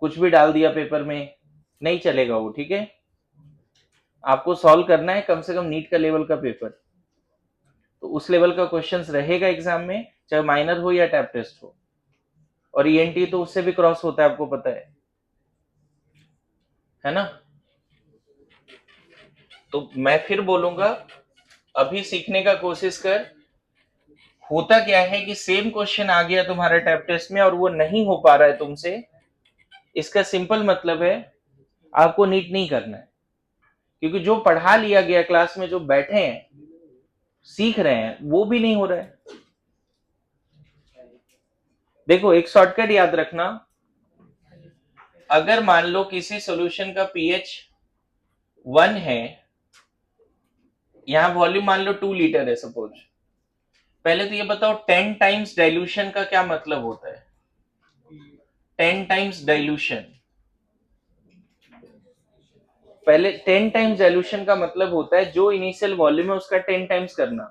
कुछ भी डाल दिया पेपर में, नहीं चलेगा वो, ठीक है? आपको सॉल्व करना है कम से कम नीट का लेवल का पेपर, तो उस लेवल का क्वेश्चंस रहेगा एग्जाम में, चाहे माइनर हो या टैब टेस्ट हो। और ईएनटी तो उससे भी क्रॉस होता है, आपको पता है ना? तो मैं फिर बोलूंगा, अभी सीखने का कोशिश कर। होता क्या है कि सेम क्वेश्चन आ गया तुम्हारे टैब टेस्ट में और वो नहीं हो पा रहा है तुमसे, इसका सिंपल मतलब है आपको नीट नहीं करना है, क्योंकि जो पढ़ा लिया गया क्लास में, जो बैठे हैं सीख रहे हैं, वो भी नहीं हो रहा है। देखो एक शॉर्टकट याद रखना, अगर मान लो किसी सॉल्यूशन का पीएच 1 है, यहां वॉल्यूम मान लो 2 लीटर है सपोज, पहले तो ये बताओ 10 टाइम्स डाइल्यूशन का क्या मतलब होता है। 10 टाइम्स डाइल्यूशन, पहले 10 टाइम्स डाइल्यूशन का मतलब होता है जो इनिशियल वॉल्यूम है उसका 10 टाइम्स करना।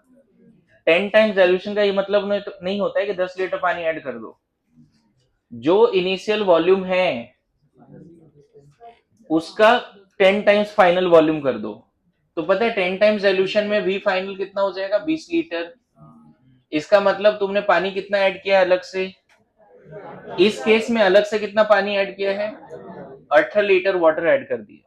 10 टाइम्स डाइल्यूशन का ये मतलब नहीं होता है कि 10 लीटर पानी ऐड कर दो। जो इनिशियल वॉल्यूम है उसका 10 टाइम्स फाइनल वॉल्यूम कर दो। तो पता है 10 टाइम्स डाइल्यूशन में वी फाइनल कितना हो जाएगा, 20 लीटर। इसका मतलब तुमने पानी कितना ऐड किया है अलग से, इस केस में अलग से कितना पानी ऐड किया है, 18 लीटर वाटर ऐड कर दिया।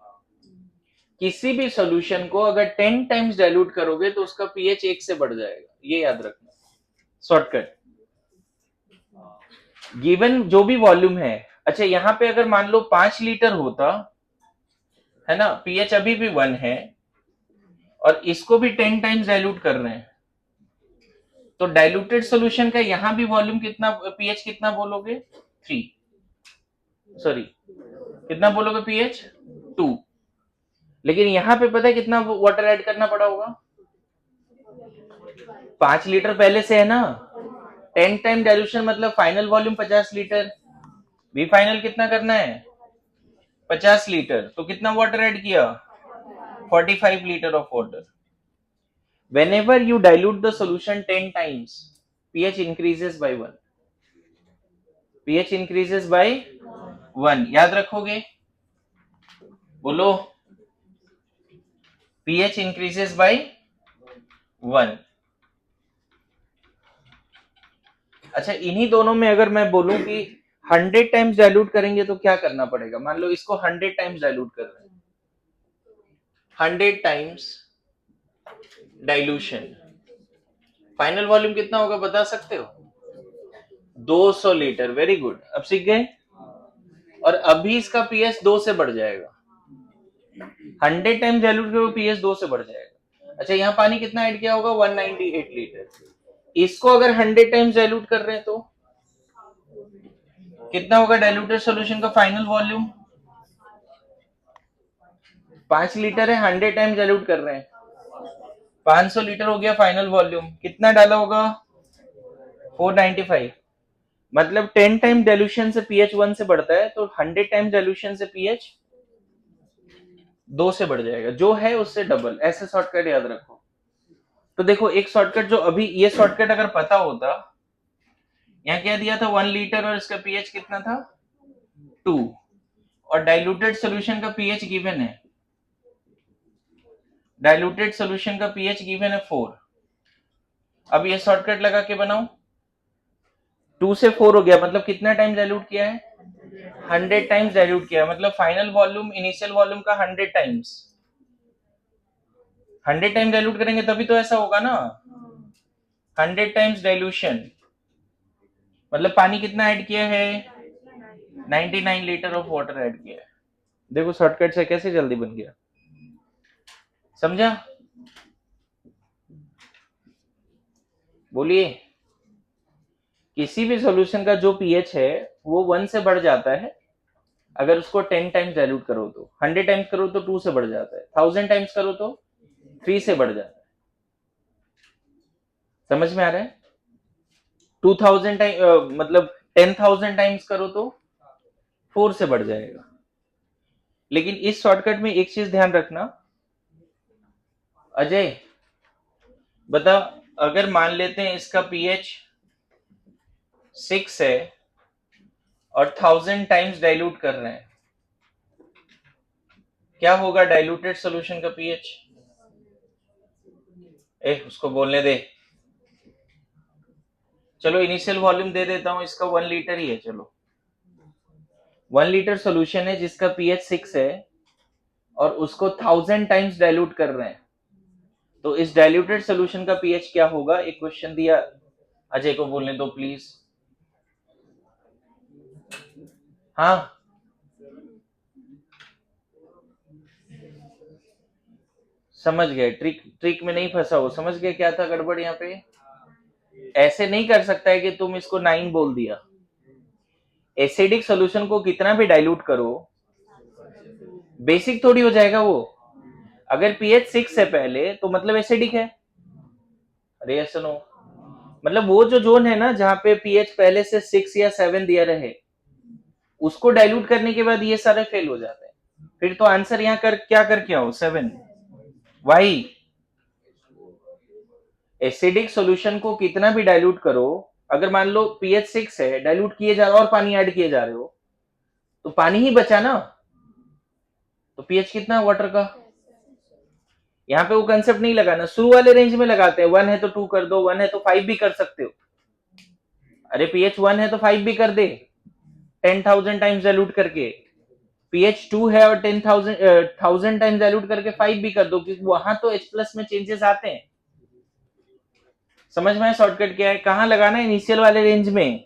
किसी भी सॉल्यूशन को अगर 10 टाइम्स डाइल्यूट करोगे तो उसका पीएच 1 से बढ़ जाएगा, ये याद रखना। शॉर्टकट, गिवन जो भी वॉल्यूम है। अच्छा यहाँ पे अगर मान लो 5 लीटर होता है ना, पीएच अभी भी 1 है, और इसको भी 10 टाइम्स डाइल्यूट कर रहे हैं, तो डाइल्यूटेड सॉल्यूशन का यहां भी वॉल्यूम कितना, पीएच कितना बोलोगे, 3, सॉरी कितना बोलोगे, पीएच 2। लेकिन यहां पे पता है कितना वाटर ऐड करना पड़ा होगा, 5 लीटर पहले से है ना, 10 टाइम डाइल्यूशन मतलब final volume 50 litre, V final कितना करना है 50 लीटर, तो कितना वाटर ऐड किया, 45 litre of water. whenever you dilute the solution 10 times, pH increases by 1, pH increases by 1, याद रखोगे, बोलो, pH increases by 1। अच्छा इन्हीं दोनों में अगर मैं बोलूं कि 100 टाइम्स डाइल्यूट करेंगे तो क्या करना पड़ेगा, मान लो इसको 100 टाइम्स डाइल्यूट कर रहे हैं, 100 टाइम्स डाइल्यूशन, फाइनल वॉल्यूम कितना होगा बता सकते हो, 200 लीटर। वेरी गुड, अब सीख गए। और अभी इसका पीएच 2 से बढ़ जाएगा, 100 टाइम्स डाइल्यूट करो पीएच 2 से बढ़ जाएगा। अच्छा, यहाँ पानी कितना ऐड किया होगा, 198 लीटर। इसको अगर 100 टाइम्स डाइल्यूट कर रहे हैं तो कितना होगा डाइल्यूटेड सॉल्यूशन का फाइनल वॉल्यूम? 5 लीटर है, 100 टाइम्स डाइल्यूट कर रहे हैं, 500 लीटर हो गया फाइनल वॉल्यूम। कितना डाला होगा, 495। मतलब 10 टाइम डाइल्यूशन से पीएच 1 से बढ़ता है, तो 100 टाइम डाइल्यूशन से पीएच 2 से बढ़ जाएगा, जो है उससे डबल। ऐसे शॉर्टकट याद रखो। तो देखो, एक शॉर्टकट जो अभी ये शॉर्टकट अगर पता होता, यहाँ क्या दिया था 1 लीटर और इसका पीएच कितना था 2, और डाइल्यूटेड सॉल्यूशन का पीएच गिवन है, डाइल्यूटेड सॉल्यूशन का पीएच गिवन है 4। अब ये शॉर्टकट लगा के बनाओ, 2 से 4 हो गया, मतलब कितना टाइम डाइल्यूट किया है, 100 टाइम्स डाइल्यूट किया, मतलब फाइनल वॉल्यूम इनिशियल वॉल्यूम का 100 टाइम्स। 100 टाइम डाइल्यूट करेंगे तभी तो ऐसा होगा ना, 100 टाइम्स डाइल्यूशन, मतलब पानी कितना ऐड किया है, 99 लीटर ऑफ वाटर ऐड किया है। देखो शॉर्टकट से कैसे जल्दी बन गया, समझा? बोलिए। किसी भी सॉल्यूशन का जो पीएच है वो 1 से बढ़ जाता है अगर उसको 10 टाइम्स डाइल्यूट करो तो, 100 टाइम्स करो तो 2 से बढ़ जाता है, 1000 टाइम्स करो तो 3 से बढ़ जाता है। समझ में आ रहा है? 2000 टाइम मतलब 10,000 टाइम्स करो तो 4 से बढ़ जाएगा। लेकिन इस शॉर्टकट में एक चीज ध्यान रखना, अजय बता, अगर मान लेते हैं इसका पीएच 6 है और 1000 टाइम्स डाइल्यूट कर रहे हैं, क्या होगा डाइल्यूटेड सॉल्यूशन का पीएच? उसको बोलने दे। चलो इनिशियल वॉल्यूम दे देता हूं, इसका 1 लीटर ही है। चलो 1 लीटर सॉल्यूशन है जिसका पीएच 6 है और उसको 1000 टाइम्स डाइल्यूट कर रहे हैं, तो इस डाइल्यूटेड सॉल्यूशन का पीएच क्या होगा? एक क्वेश्चन दिया, अजय को बोलने दो प्लीज। हाँ, समझ गए, ट्रिक ट्रिक में नहीं फंसा हो, समझ गए क्या था गड़बड़ यहाँ पे? ऐसे नहीं कर सकता है कि तुम इसको 9 बोल दिया। एसिडिक सॉल्यूशन को कितना भी डाइल्यूट करो, बेसिक थोड़ी हो जाएगा वो। अगर पीएच 6 है पहले तो मतलब एसिडिक है। अरे ऐसा नो, मतलब वो जो जोन है ना जहां पे पीएच पहले से 6 या 7 दिया रहे, उसको डाइल्यूट करने के बाद ये सारे फेल हो जाते हैं। फिर तो आंसर यहाँ कर क्या करके आओ, 7। वाई एसिडिक सॉल्यूशन को कितना भी डाइल्यूट करो, अगर मान लो पीएच 6 है, डाइल्यूट किए जा रहे हो और पानी ऐड किए जा रहे हो, तो पानी ही बचा ना, तो पीएच कितना वाटर का? यहाँ पे वो कंसेप्ट नहीं लगाना, शुरू वाले रेंज में लगाते हैं, 1 है तो 2 कर दो, 1 है तो 5 भी कर सकते हो। अरे पीएच 1 है तो 5 भी कर दे, 10,000 टाइम्स डाइल्यूट करके। पीएच 2 है और 10,000 टाइम्स डाइल्यूट करके 5 भी कर दो, क्योंकि वहां तो H प्लस में चेंजेस आते हैं। समझ में शॉर्टकट क्या है, कहां लगाना है? इनिशियल वाले रेंज में।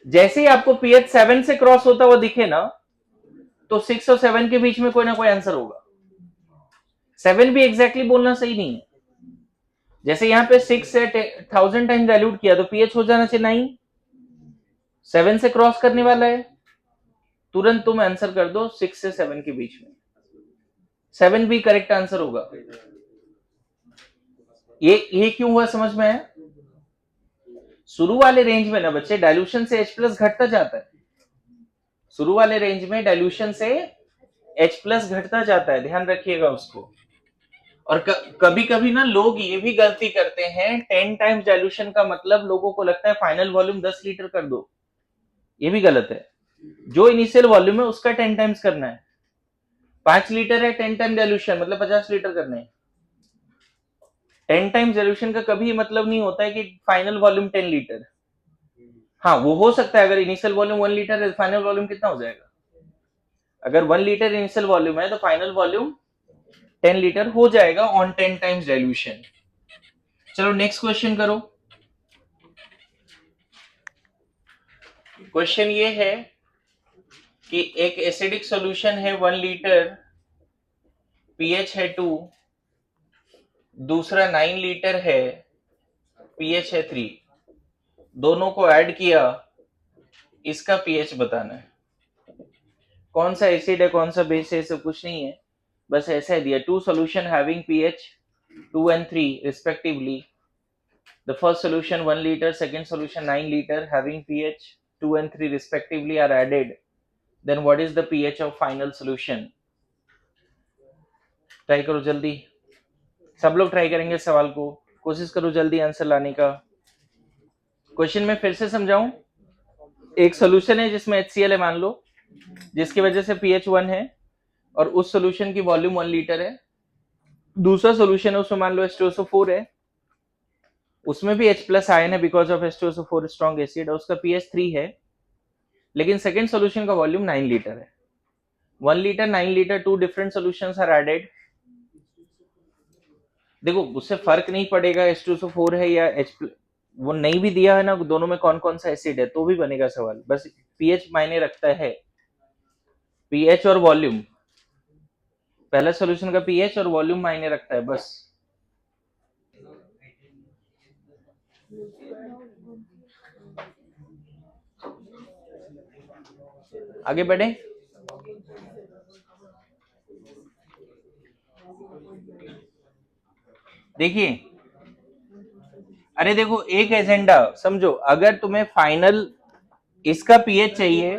जैसे ही आपको पीएच 7 से क्रॉस होता हुआ दिखे ना, तो 6 और 7 के बीच में कोई ना कोई आंसर होगा। 7 भी एग्जैक्टली बोलना सही नहीं है। जैसे यहाँ पे 6 से 1000 टाइम डाइल्यूट किया तो पीएच हो जाना चाहिए 9, 7 से क्रॉस करने वाला है, तुरंत तुम आंसर कर दो 6 से 7 के बीच में, 7 भी करेक्ट आंसर होगा। ये क्यों हुआ समझ में आया? शुरू वाले रेंज में ना बच्चे, डाइल्यूशन से H प्लस घटता जाता है। शुरू वाले रेंज में डाइल्यूशन से H प्लस घटता जाता है, ध्यान रखिएगा उसको। और कभी कभी ना लोग ये भी गलती करते हैं, 10 टाइम्स डाइल्यूशन का मतलब लोगों को लगता है फाइनल वॉल्यूम 10 लीटर कर दो, ये भी गलत है। जो इनिशियल वॉल्यूम है उसका 10 टाइम्स करना है। 5 लीटर है, 10 टाइम डाइल्यूशन मतलब 50 लीटर करने हैं। 10 टाइम्स डाइल्यूशन का कभी मतलब नहीं होता है कि फाइनल वॉल्यूम 10 लीटर। हाँ वो हो सकता है, अगर इनिशियल वॉल्यूम 1 लीटर है, फाइनल वॉल्यूम कितना हो जाएगा? अगर 1 लीटर इनिशियल वॉल्यूम है तो फाइनल वॉल्यूम 10 लीटर हो जाएगा ऑन 10 टाइम्स डाइल्यूशन। चलो नेक्स्ट क्वेश्चन करो। क्वेश्चन ये है, कि एक एसिडिक सॉल्यूशन है 1 लीटर, पीएच है 2, दूसरा 9 लीटर है, पीएच है 3, दोनों को ऐड किया, इसका पीएच बताना है। कौन सा एसिड है कौन सा बेस है सब कुछ नहीं है, बस ऐसा है दिया, 2 solution having pH 2 and 3 respectively. The first solution 1 liter, second solution 9 liter having pH 2 and 3 respectively are added. Then what is the pH of final solution? Try करो जल्दी, सब लोग ट्राई करेंगे सवाल को, कोशिश करो जल्दी आंसर लाने का। क्वेश्चन में फिर से समझाऊं, एक सोल्यूशन है जिसमें HCl है मान लो, जिसकी वजह से pH 1 है और उस सोल्यूशन की वॉल्यूम 1 लीटर है। दूसरा सोल्यूशन है उसमें मान लो H2SO4 है, उसमें भी H प्लस आयन है because of H2SO4 strong acid, और उसका pH 3 है, लेकिन सेकेंड सोल्यूशन का वॉल्यूम 9 लीटर है। 1 litre 9 litre, 2 different solutions are added. देखो उससे फर्क नहीं पड़ेगा H2SO4 है या H, वो नहीं भी दिया है ना दोनों में कौन कौन सा एसिड है तो भी बनेगा सवाल, बस pH मायने रखता है, pH और वॉल्यूम, पहला सोल्यूशन का pH और वॉल्यूम मायने रखता है बस। आगे बढ़े, देखिए, अरे देखो एक एजेंडा समझो, अगर तुम्हें फाइनल इसका पीएच चाहिए,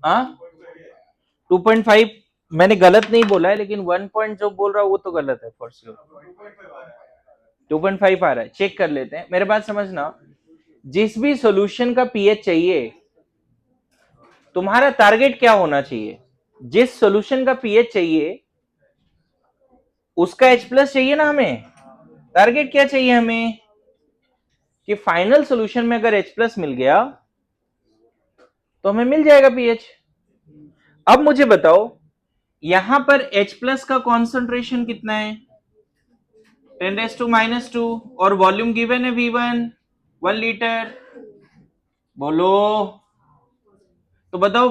हाँ 2.5 मैंने गलत नहीं बोला है, लेकिन 1 पॉइंट जो बोल रहा हूं वो तो गलत है फॉर श्योर। 2.5 आ रहा है, चेक कर लेते हैं, मेरे बात समझना, जिस भी सॉल्यूशन का पीएच चाहिए तुम्हारा टारगेट क्या होना चाहिए, जिस सॉल्यूशन का पीएच चाहिए उसका H प्लस चाहिए ना हमें, टारगेट क्या चाहिए हमें कि फाइनल सॉल्यूशन में अगर H प्लस मिल गया तो हमें मिल जाएगा पीएच। अब मुझे बताओ यहां पर H प्लस का कॉन्सेंट्रेशन कितना है, 10⁻⁻2 और वॉल्यूम गिवन है V1 1 लीटर, बोलो। तो बताओ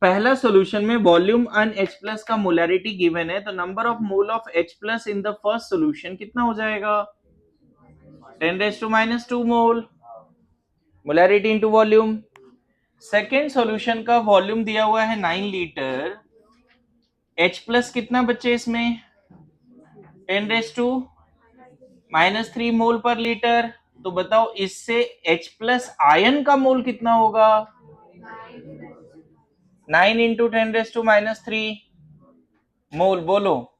पहला सॉल्यूशन में वॉल्यूम अन H प्लस का मोलैरिटी गिवन है, तो number of mole of H plus in the first solution कितना हो जाएगा, 10⁻⁻2 mole, molarity into volume. Second solution का वॉल्यूम दिया हुआ है 9 लीटर, H प्लस कितना बच्चे इसमें, 10⁻³ मोल पर लीटर, तो बताओ इससे H प्लस आयन का मोल कितना होगा, 9 इंटू 10⁻³ मोल, बोलो।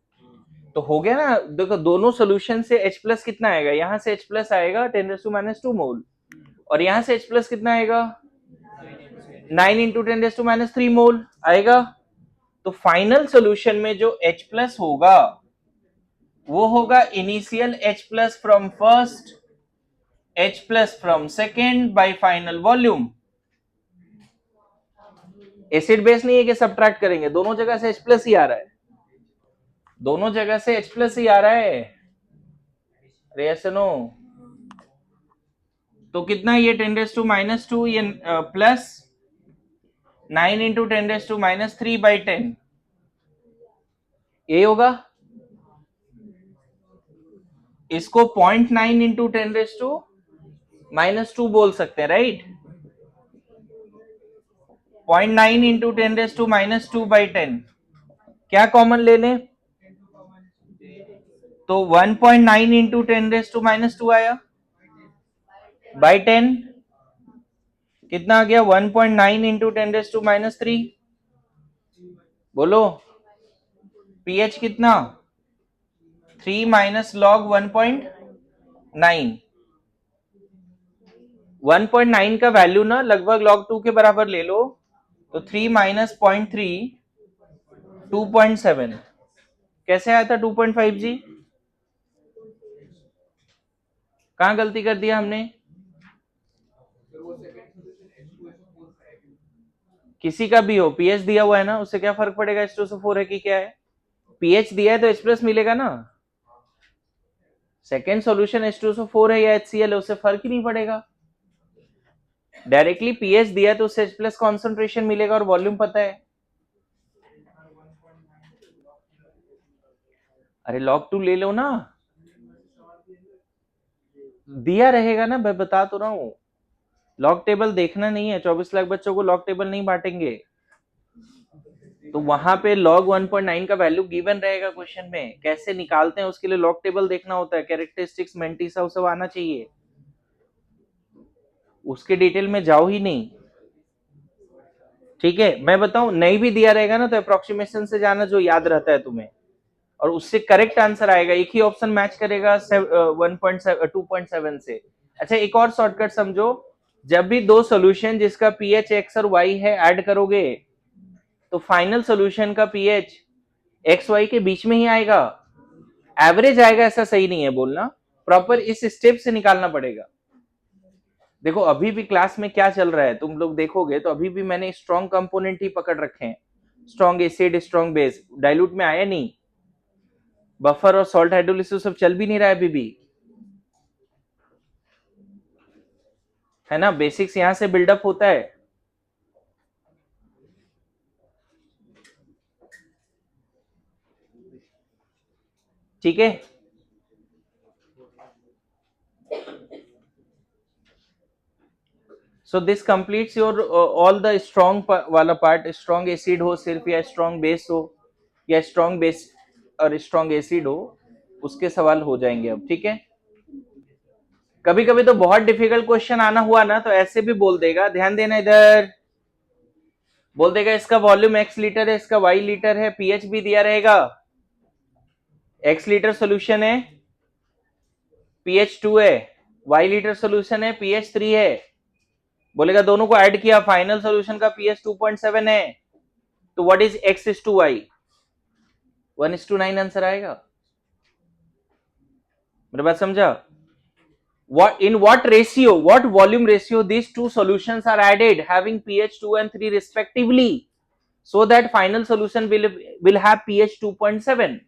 तो हो गया ना, देखो दोनों सोल्यूशन से H प्लस कितना आएगा, यहां से H प्लस आएगा 10⁻² मोल, और यहां से H प्लस कितना आएगा 9 इंटू 10⁻³ मोल आएगा। तो फाइनल सोल्यूशन में जो H प्लस होगा वो होगा initial H plus from first, H plus from second by final volume. Acid base नहीं है कि सब्ट्रैक्ट करेंगे, दोनों जगह से H प्लस ही आ रहा है, दोनों जगह से H प्लस ही आ रहा है, अरे ऐसे नो। तो कितना ये 10⁻², ये प्लस 9 इंटू 10⁻³ बाई 10, ये होगा, इसको 0.9 इंटू 10⁻² बोल सकते हैं, राइट, 0.9 इंटू 10⁻² बाई 10, क्या कॉमन ले लें, तो 1.9 इंटू 10⁻² आया बाई 10, कितना आ गया 1.9 इंटू 10⁻³ बोलो, पीएच कितना 3 माइनस लॉग 1.9, 1.9 का वैल्यू ना लगभग log 2 के बराबर ले लो, तो 3 माइनस 0.3 2.7, कैसे आया था 2.5 जी, कहां गलती कर दिया हमने, किसी का भी हो पीएच दिया हुआ है ना, उससे क्या फर्क पड़ेगा H2SO4 है कि क्या है, पीएच दिया है तो H प्लस मिलेगा ना, सेकेंड सॉल्यूशन H2SO4 है या HCl है उससे फर्क ही नहीं पड़ेगा, डायरेक्टली पीएच दिया है तो उससे H प्लस कॉन्सेंट्रेशन मिलेगा और वॉल्यूम पता है, अरे log 2 ले लो ना, दिया रहेगा ना, मैं बता तो रहा हूँ। लॉग टेबल देखना नहीं है, 24 लाख बच्चों को लॉग टेबल नहीं बांटेंगे, तो वहां पे log 1.9 का वैल्यू गिवन रहेगा क्वेश्चन में, कैसे निकालते हैं उसके लिए लॉग टेबल देखना होता है, कैरेक्टरिस्टिक्स मेंटिसा सब आना चाहिए, उसके डिटेल में जाओ ही नहीं। ठीक है, मैं बताऊं, नहीं भी दिया रहेगा ना तो अप्रोक्सीमेशन से जाना जो याद रहता है तुम्हें, और उससे करेक्ट आंसर आएगा, एक ही ऑप्शन मैच करेगा 2.7 से। अच्छा, एक और शॉर्टकट समझो, जब भी दो सॉल्यूशन जिसका पीएच एक्स और वाई है ऐड करोगे, तो फाइनल सॉल्यूशन का पीएच एक्स वाई के बीच में ही आएगा, एवरेज आएगा ऐसा सही नहीं है बोलना, प्रॉपर इस स्टेप से निकालना पड़ेगा। देखो अभी भी क्लास में क्या चल रहा है तुम लोग देखोगे तो अभी भी मैंने स्ट्रॉन्ग कंपोनेंट ही पकड़ रखे हैं, strong acid strong base, dilute में आया नहीं, बफर और सॉल्ट हाइड्रोलिसिस सब चल भी नहीं रहा है अभी भी, है ना, बेसिक्स यहां से बिल्डअप होता है। ठीक है, so this completes your all the strong वाला पार्ट, स्ट्रॉन्ग एसिड हो सिर्फ या स्ट्रॉन्ग बेस हो या स्ट्रॉन्ग बेस और स्ट्रॉन्ग एसिड हो, उसके सवाल हो जाएंगे अब। ठीक है, कभी कभी तो बहुत डिफिकल्ट क्वेश्चन आना हुआ ना तो ऐसे भी बोल देगा, ध्यान देना इधर, बोल देगा इसका वॉल्यूम एक्स लीटर है, इसका वाई लीटर है, पीएच भी दिया रहेगा, एक्स लीटर सोल्यूशन है पीएच 2 है, वाई लीटर सोल्यूशन है पीएच 3 है, बोलेगा दोनों को ऐड किया फाइनल सोल्यूशन का पीएच 2.7 है, तो what is x is to y, 1:9 answer आएगा। मेरी बात समझा? What in what ratio, what volume ratio these two solutions are added having pH 2 and 3 respectively, so that final solution will have pH 2.7।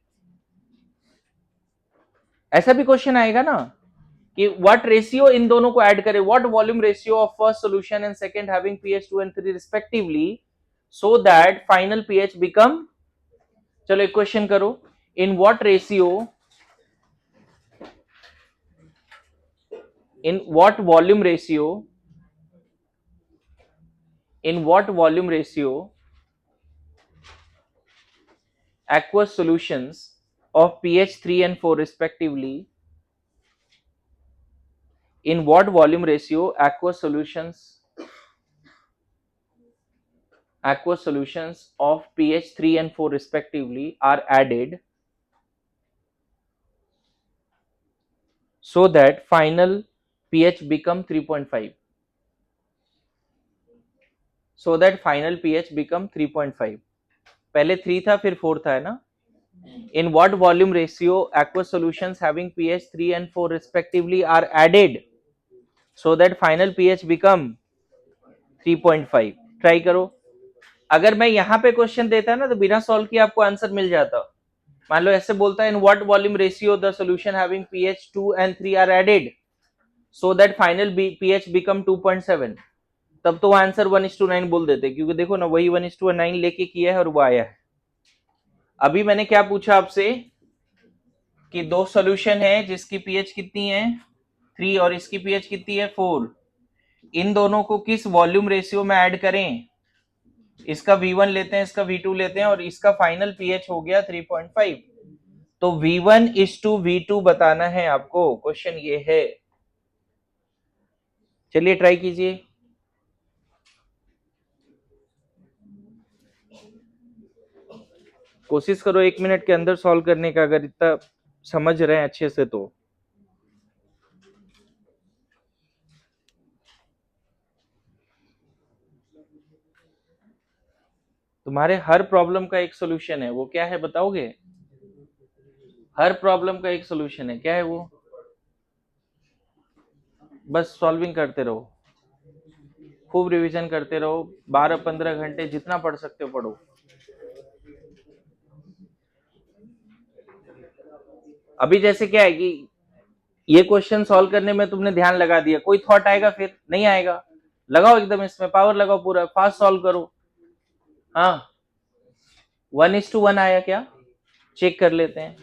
ऐसा भी question आएगा ना कि what ratio इन दोनों को ऐड करें, what volume ratio of first solution and second having pH 2 and 3 respectively, so that final pH become, चलो एक क्वेश्चन करो, in what ratio, in what volume ratio, in what volume ratio aqueous solutions of pH 3 and 4 respectively, in what volume ratio aqueous solutions of pH 3 and 4 respectively are added, so that final pH become 3.5, so that final pH become 3.5, पहले 3 था फिर 4 था, है ना। In what volume ratio aqueous solutions having pH 3 and 4 respectively are added, so that final pH become 3.5। Try करो, अगर मैं यहां पे क्वेश्चन देता ना तो बिना सॉल्व किए आपको आंसर मिल जाता। मान लो ऐसे बोलता है, in what volume ratio the solution having pH 2 and 3 are added so that final pH become 2.7, तब तो आंसर 1:9 बोल देते, क्योंकि देखो ना वही 1:9 लेके किया है और वो आया है। अभी मैंने क्या पूछा आपसे कि दो सॉल्यूशन है जिसकी पीएच कितनी है 3 और इसकी पीएच कितनी है 4, इन दोनों को किस वॉल्यूम रेशियो में ऐड करें, इसका V1 लेते हैं इसका V2 लेते हैं और इसका फाइनल पीएच हो गया 3.5, तो V1:V2 बताना है आपको, क्वेश्चन ये है। चलिए ट्राई कीजिए, कोशिश करो 1 मिनट के अंदर सॉल्व करने का, अगर इतना समझ रहे हैं अच्छे से तो। तुम्हारे हर प्रॉब्लम का एक सॉल्यूशन है, वो क्या है बताओगे? हर प्रॉब्लम का एक सॉल्यूशन है, क्या है वो? बस सॉल्विंग करते रहो, खूब रिवीजन करते रहो, 12-15 घंटे जितना पढ़ सकते हो पढ़ो। अभी जैसे क्या है कि ये क्वेश्चन सॉल्व करने में तुमने ध्यान लगा दिया, कोई थॉट आएगा फिर नहीं आएगा, लगाओ एकदम इसमें पावर लगाओ, पूरा फास्ट सॉल्व करो। हाँ 1:1 आया क्या, चेक कर लेते हैं।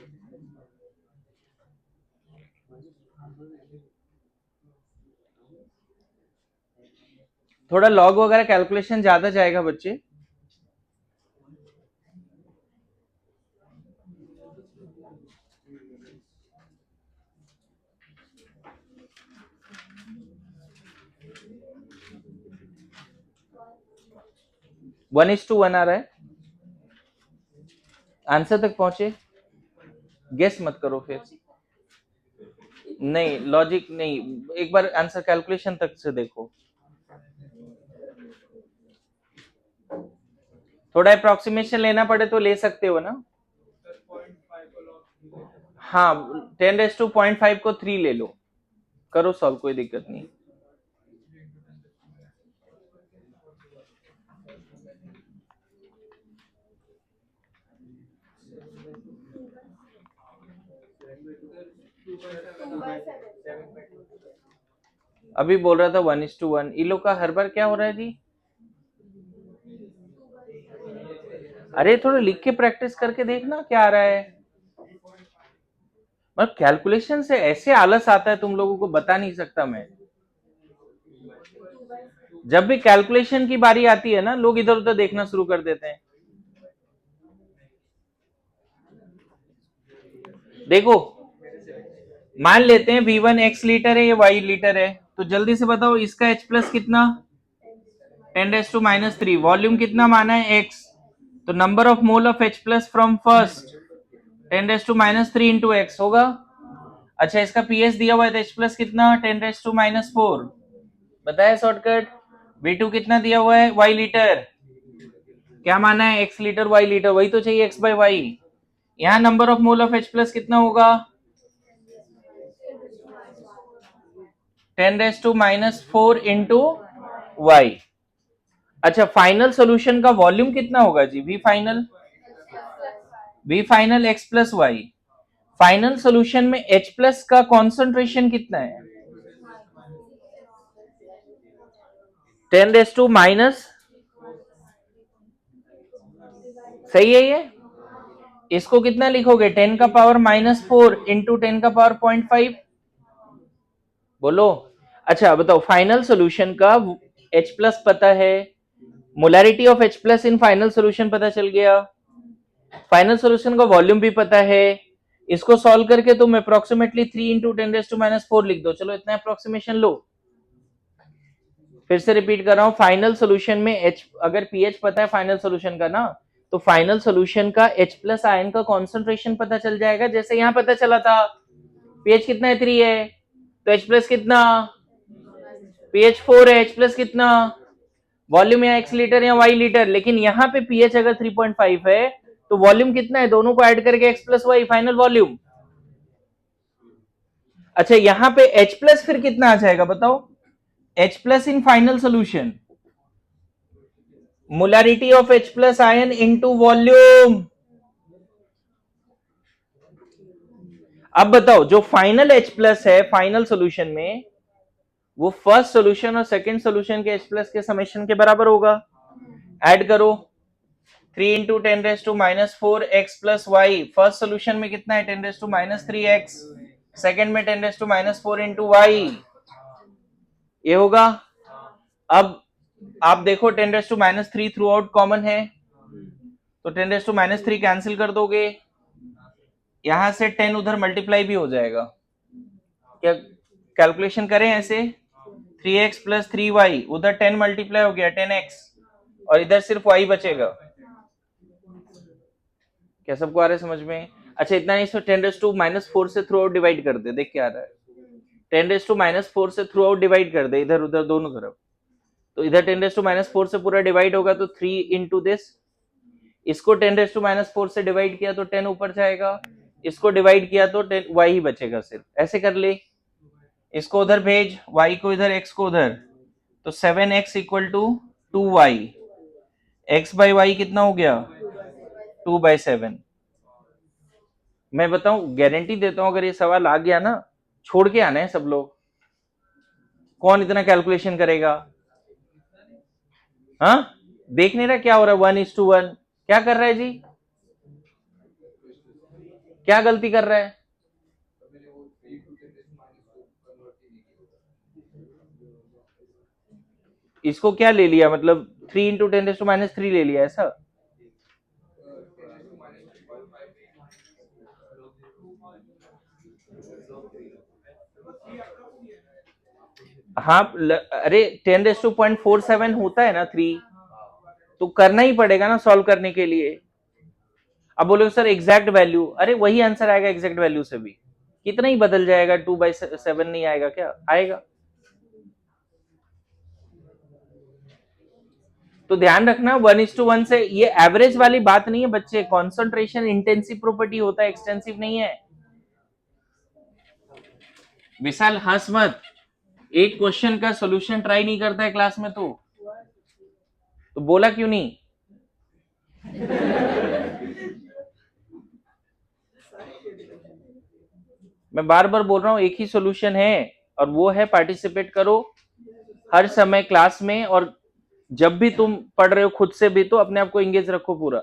थोड़ा लॉग वगैरह कैलकुलेशन ज्यादा जाएगा बच्चे। वन इज टू वन आ रहा है, आंसर तक पहुंचे, गेस मत करो फिर। नहीं लॉजिक नहीं, एक बार आंसर कैलकुलेशन तक से देखो, थोड़ा अप्रोक्सीमेशन लेना पड़े तो ले सकते हो ना। सर 0.5 को लॉग। हाँ 10⁻⁵ को 3 ले लो, करो सॉल्व, कोई दिक्कत नहीं। अभी बोल रहा था 1:1, इन लोग का हर बार क्या हो रहा है जी? अरे थोड़ा लिख के प्रैक्टिस करके देखना क्या आ रहा है। मतलब कैलकुलेशन से ऐसे आलस आता है तुम लोगों को, बता नहीं सकता मैं। जब भी कैलकुलेशन की बारी आती है ना, लोग इधर उधर देखना शुरू कर देते हैं। देखो मान लेते हैं V1 x लीटर है, ये y लीटर है, तो जल्दी से बताओ इसका H प्लस कितना, 10⁻³ वॉल्यूम कितना माना है x, तो number of mole of H plus from first 10⁻³ into x होगा। अच्छा इसका pH दिया हुआ है तो H प्लस कितना 10⁻⁴, बताया शॉर्टकट। V2 कितना दिया हुआ है y लीटर, क्या माना है x लीटर y लीटर, वही तो चाहिए x बाई वाई। यहाँ number of mole of H plus कितना होगा 10⁻⁴ इंटू वाई। अच्छा फाइनल सोल्यूशन का वॉल्यूम कितना होगा जी, V final x plus Y. Final solution में H प्लस का कॉन्सेंट्रेशन कितना है 10⁻⁻, सही है ये। इसको कितना लिखोगे 10⁻⁻⁴ इंटू 10⁻⁵, बोलो। अच्छा बताओ फाइनल सोल्यूशन का H प्लस पता है, molarity of H plus in final solution पता चल गया, फाइनल सोल्यूशन का वॉल्यूम भी पता है। इसको सॉल्व करके तुम अप्रोक्सीमेटली 3 इंटू 10⁻⁴ लिख दो, चलो इतना अप्रोक्सीमेशन लो। फिर से रिपीट कर रहा हूं, फाइनल सोल्यूशन में H, अगर पीएच पता है फाइनल सोल्यूशन का ना, तो फाइनल सोल्यूशन का H प्लस आयन का कॉन्सेंट्रेशन पता चल जाएगा, जैसे यहां पता चला था पीएच कितना है 3 है, तो H प्लस कितना पीएच 4 है, H प्लस कितना, वॉल्यूम या x लीटर या y लीटर, लेकिन यहाँ पे pH अगर 3.5 है तो वॉल्यूम कितना है, दोनों को ऐड करके x plus Y final volume. अच्छा यहाँ पे H प्लस फिर कितना आ जाएगा बताओ, H plus in final solution molarity of H plus ion into volume. अब बताओ जो फाइनल H प्लस है फाइनल सोल्यूशन में, वो फर्स्ट सोल्यूशन और सेकंड सोल्यूशन के H प्लस के समेशन के बराबर होगा, ऐड करो 3 into 10⁻⁴ x plus y, first solution में कितना है 10⁻³ सेकंड में 10⁻⁴ इंटू वाई, ये होगा। अब आप देखो 10⁻³ थ्रू आउट कॉमन है, तो 10⁻³ कैंसिल कर दोगे, यहां से 10 उधर मल्टीप्लाई भी हो जाएगा, क्या कैलकुलेशन करें ऐसे 3x प्लस 3y, उधर 10 मल्टीप्लाई हो गया 10x, और इधर सिर्फ y बचेगा। क्या सबको आ रहा है समझ में? अच्छा इतना नहीं, इसको 10⁻⁴ से थ्रू आउट डिवाइड कर दे, देख क्या आ रहा है, 10⁻⁴ से थ्रू आउट डिवाइड कर दे इधर उधर दोनों तरफ, तो इधर 10⁻⁴ से पूरा डिवाइड होगा तो 3 इंटू दिस, इसको 10⁻⁴ से डिवाइड किया तो 10 ऊपर जाएगा, इसको डिवाइड किया तो 10 y ही बचेगा सिर्फ, ऐसे कर ले, इसको उधर भेज, y को इधर x को उधर, तो 7x equal to 2y, x by y कितना हो गया 2/7। मैं बताऊं गारंटी देता हूं, अगर ये सवाल आ गया ना, छोड़ के आना है सब लोग, कौन इतना कैलकुलेशन करेगा। हाँ देख नहीं रहा क्या हो रहा है 1:1, क्या कर रहा है जी, क्या गलती कर रहा है, इसको क्या ले लिया, मतलब 3 इंटू 10⁻³ ले लिया ऐसा? हाँ अरे 10⁻47 होता है ना 3, तो करना ही पड़ेगा ना सॉल्व करने के लिए। अब बोलोगे सर एग्जैक्ट वैल्यू, अरे वही आंसर आएगा एग्जैक्ट वैल्यू से भी, कितना ही बदल जाएगा, 2/7 नहीं आएगा क्या, आएगा। तो ध्यान रखना 1:1 से, ये एवरेज वाली बात नहीं है बच्चे, कॉन्सेंट्रेशन इंटेंसिव प्रॉपर्टी होता है, एक्सटेंसिव नहीं है। विशाल हंस मत, एक क्वेश्चन का सॉल्यूशन ट्राई नहीं करता है क्लास में तो बोला क्यों नहीं? मैं बार बार बोल रहा हूं एक ही सॉल्यूशन है, और वो है पार्टिसिपेट करो हर समय क्लास में, और जब भी तुम पढ़ रहे हो खुद से भी तो अपने आप को इंगेज रखो पूरा।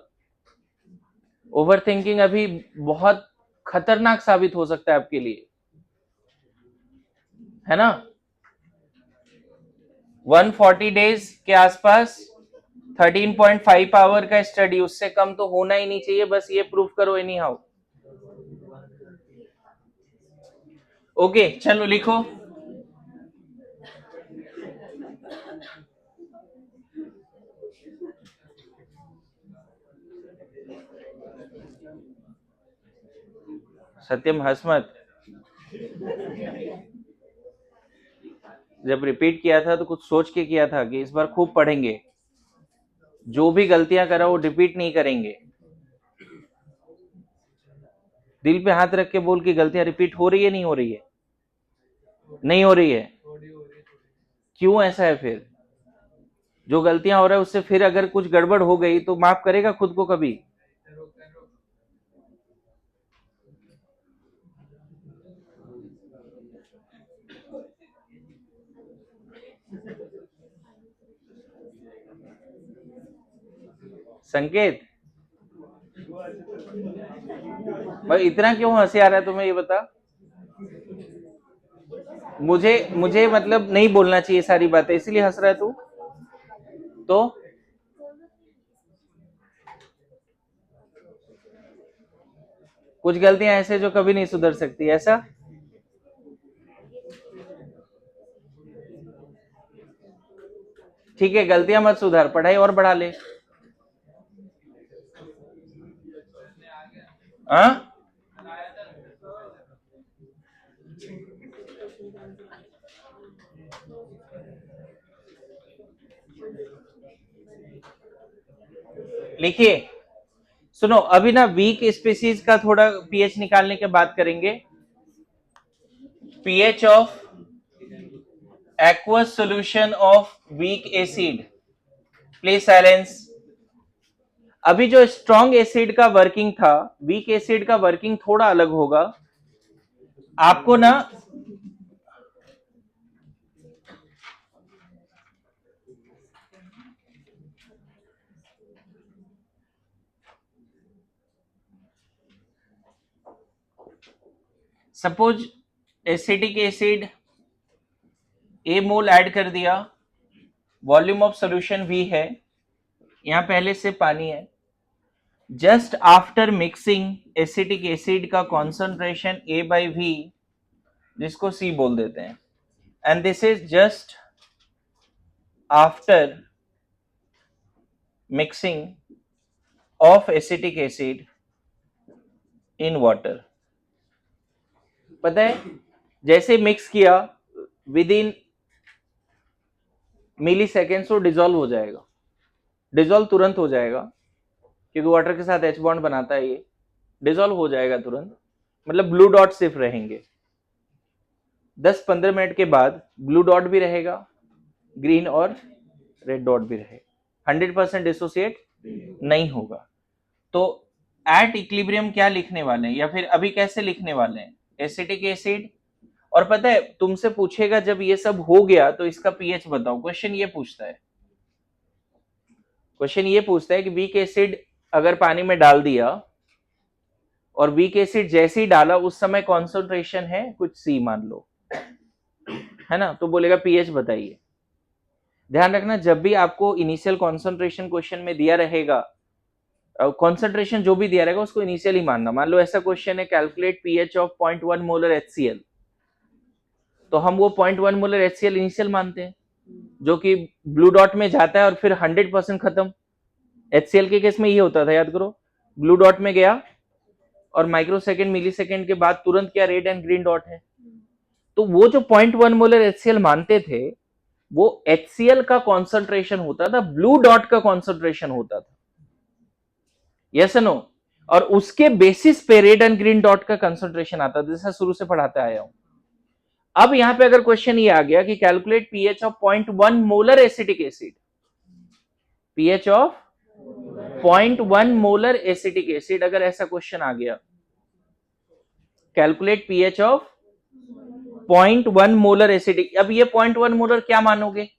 ओवर थिंकिंग अभी बहुत खतरनाक साबित हो सकता है आपके लिए, है ना। 140 डेज के आसपास 13.5 आवर का स्टडी, उससे कम तो होना ही नहीं चाहिए, बस ये प्रूफ करो एनी हाउ। ओके चलो लिखो। सत्यम हंस मत, जब रिपीट किया था तो कुछ सोच के किया था कि इस बार खूब पढ़ेंगे, जो भी गलतियां करा वो रिपीट नहीं करेंगे। दिल पे हाथ रख के बोल कि गलतियां रिपीट हो रही है, नहीं हो रही है, नहीं हो रही है। क्यों ऐसा है फिर? जो गलतियां हो रहा है उससे फिर अगर कुछ गड़बड़ हो गई तो माफ करेगा खुद को कभी? संकेत भाई इतना क्यों हंसी आ रहा है तुम्हें, ये बता। मुझे मुझे मतलब नहीं बोलना चाहिए सारी बातें, इसीलिए हंस रहा है तू? तो कुछ गलतियां ऐसे जो कभी नहीं सुधर सकती, ऐसा? ठीक है गलतियां मत सुधार, पढ़ाई और बढ़ा ले। हाँ लिखिए, सुनो अभी ना वीक स्पीसीज का थोड़ा पीएच निकालने के बात करेंगे। PH of aqueous solution of weak acid, please silence. अभी जो स्ट्रॉन्ग एसिड का वर्किंग था, वीक एसिड का वर्किंग थोड़ा अलग होगा। आपको ना suppose acetic acid A mole add कर दिया, वॉल्यूम ऑफ सॉल्यूशन वी है, यहां पहले से पानी है। Just after mixing acetic acid का कॉन्सेंट्रेशन A/V, जिसको C बोल देते हैं, and this is just after mixing of acetic acid in water. पता है जैसे मिक्स किया विद इन मिली सेकेंड्स वो डिजोल्व हो जाएगा, डिजोल्व तुरंत हो जाएगा, क्योंकि वाटर के साथ H बॉन्ड बनाता है, ये डिजोल्व हो जाएगा तुरंत, मतलब ब्लू डॉट सिर्फ रहेंगे। 10-15 मिनट के बाद ब्लू डॉट भी रहेगा, ग्रीन और रेड डॉट भी रहेगा, 100% डिसोसिएट नहीं होगा। तो एट इक्विलिब्रियम क्या लिखने वाले हैं, या फिर अभी कैसे लिखने वाले हैं, एसिटिक एसिड। और पता है तुमसे पूछेगा जब ये सब हो गया तो इसका पीएच बताओ, क्वेश्चन ये पूछता है, क्वेश्चन ये पूछता है कि वीक एसिड अगर पानी में डाल दिया, और वीक एसिड जैसे ही डाला उस समय कॉन्सेंट्रेशन है कुछ C मान लो, है ना, तो बोलेगा पीएच बताइए। ध्यान रखना, जब भी आपको इनिशियल कॉन्सेंट्रेशन क्वेश्चन में दिया रहेगा, कॉन्सेंट्रेशन जो भी दिया रहेगा उसको इनिशियल ही मानना। मान लो ऐसा क्वेश्चन है, calculate pH of 0.1 molar HCl, तो हम वो 0.1 मोलर HCl इनिशियल मानते हैं, जो कि ब्लू डॉट में जाता है और फिर 100% खत्म। HCl के केस में ये होता था, याद करो, ब्लू डॉट में गया और माइक्रोसेकंड मिलीसेकंड के बाद तुरंत क्या रेड एंड ग्रीन डॉट है। तो वो जो 0.1 मोलर HCl मानते थे, वो HCl का कॉन्सेंट्रेशन होता था, ब्लू डॉट का कॉन्सेंट्रेशन होता था, यस नो। और उसके बेसिस पे रेड एंड ग्रीन डॉट का कंसंट्रेशन आता था, जैसा शुरू से पढ़ाते आया हूं। अब यहां पे अगर क्वेश्चन ये आ गया कि calculate pH of 0.1 molar acetic acid, pH of 0.1 molar acetic acid, अगर ऐसा क्वेश्चन आ गया, calculate pH of 0.1 molar acetic, अब ये 0.1 मोलर क्या मानोगे?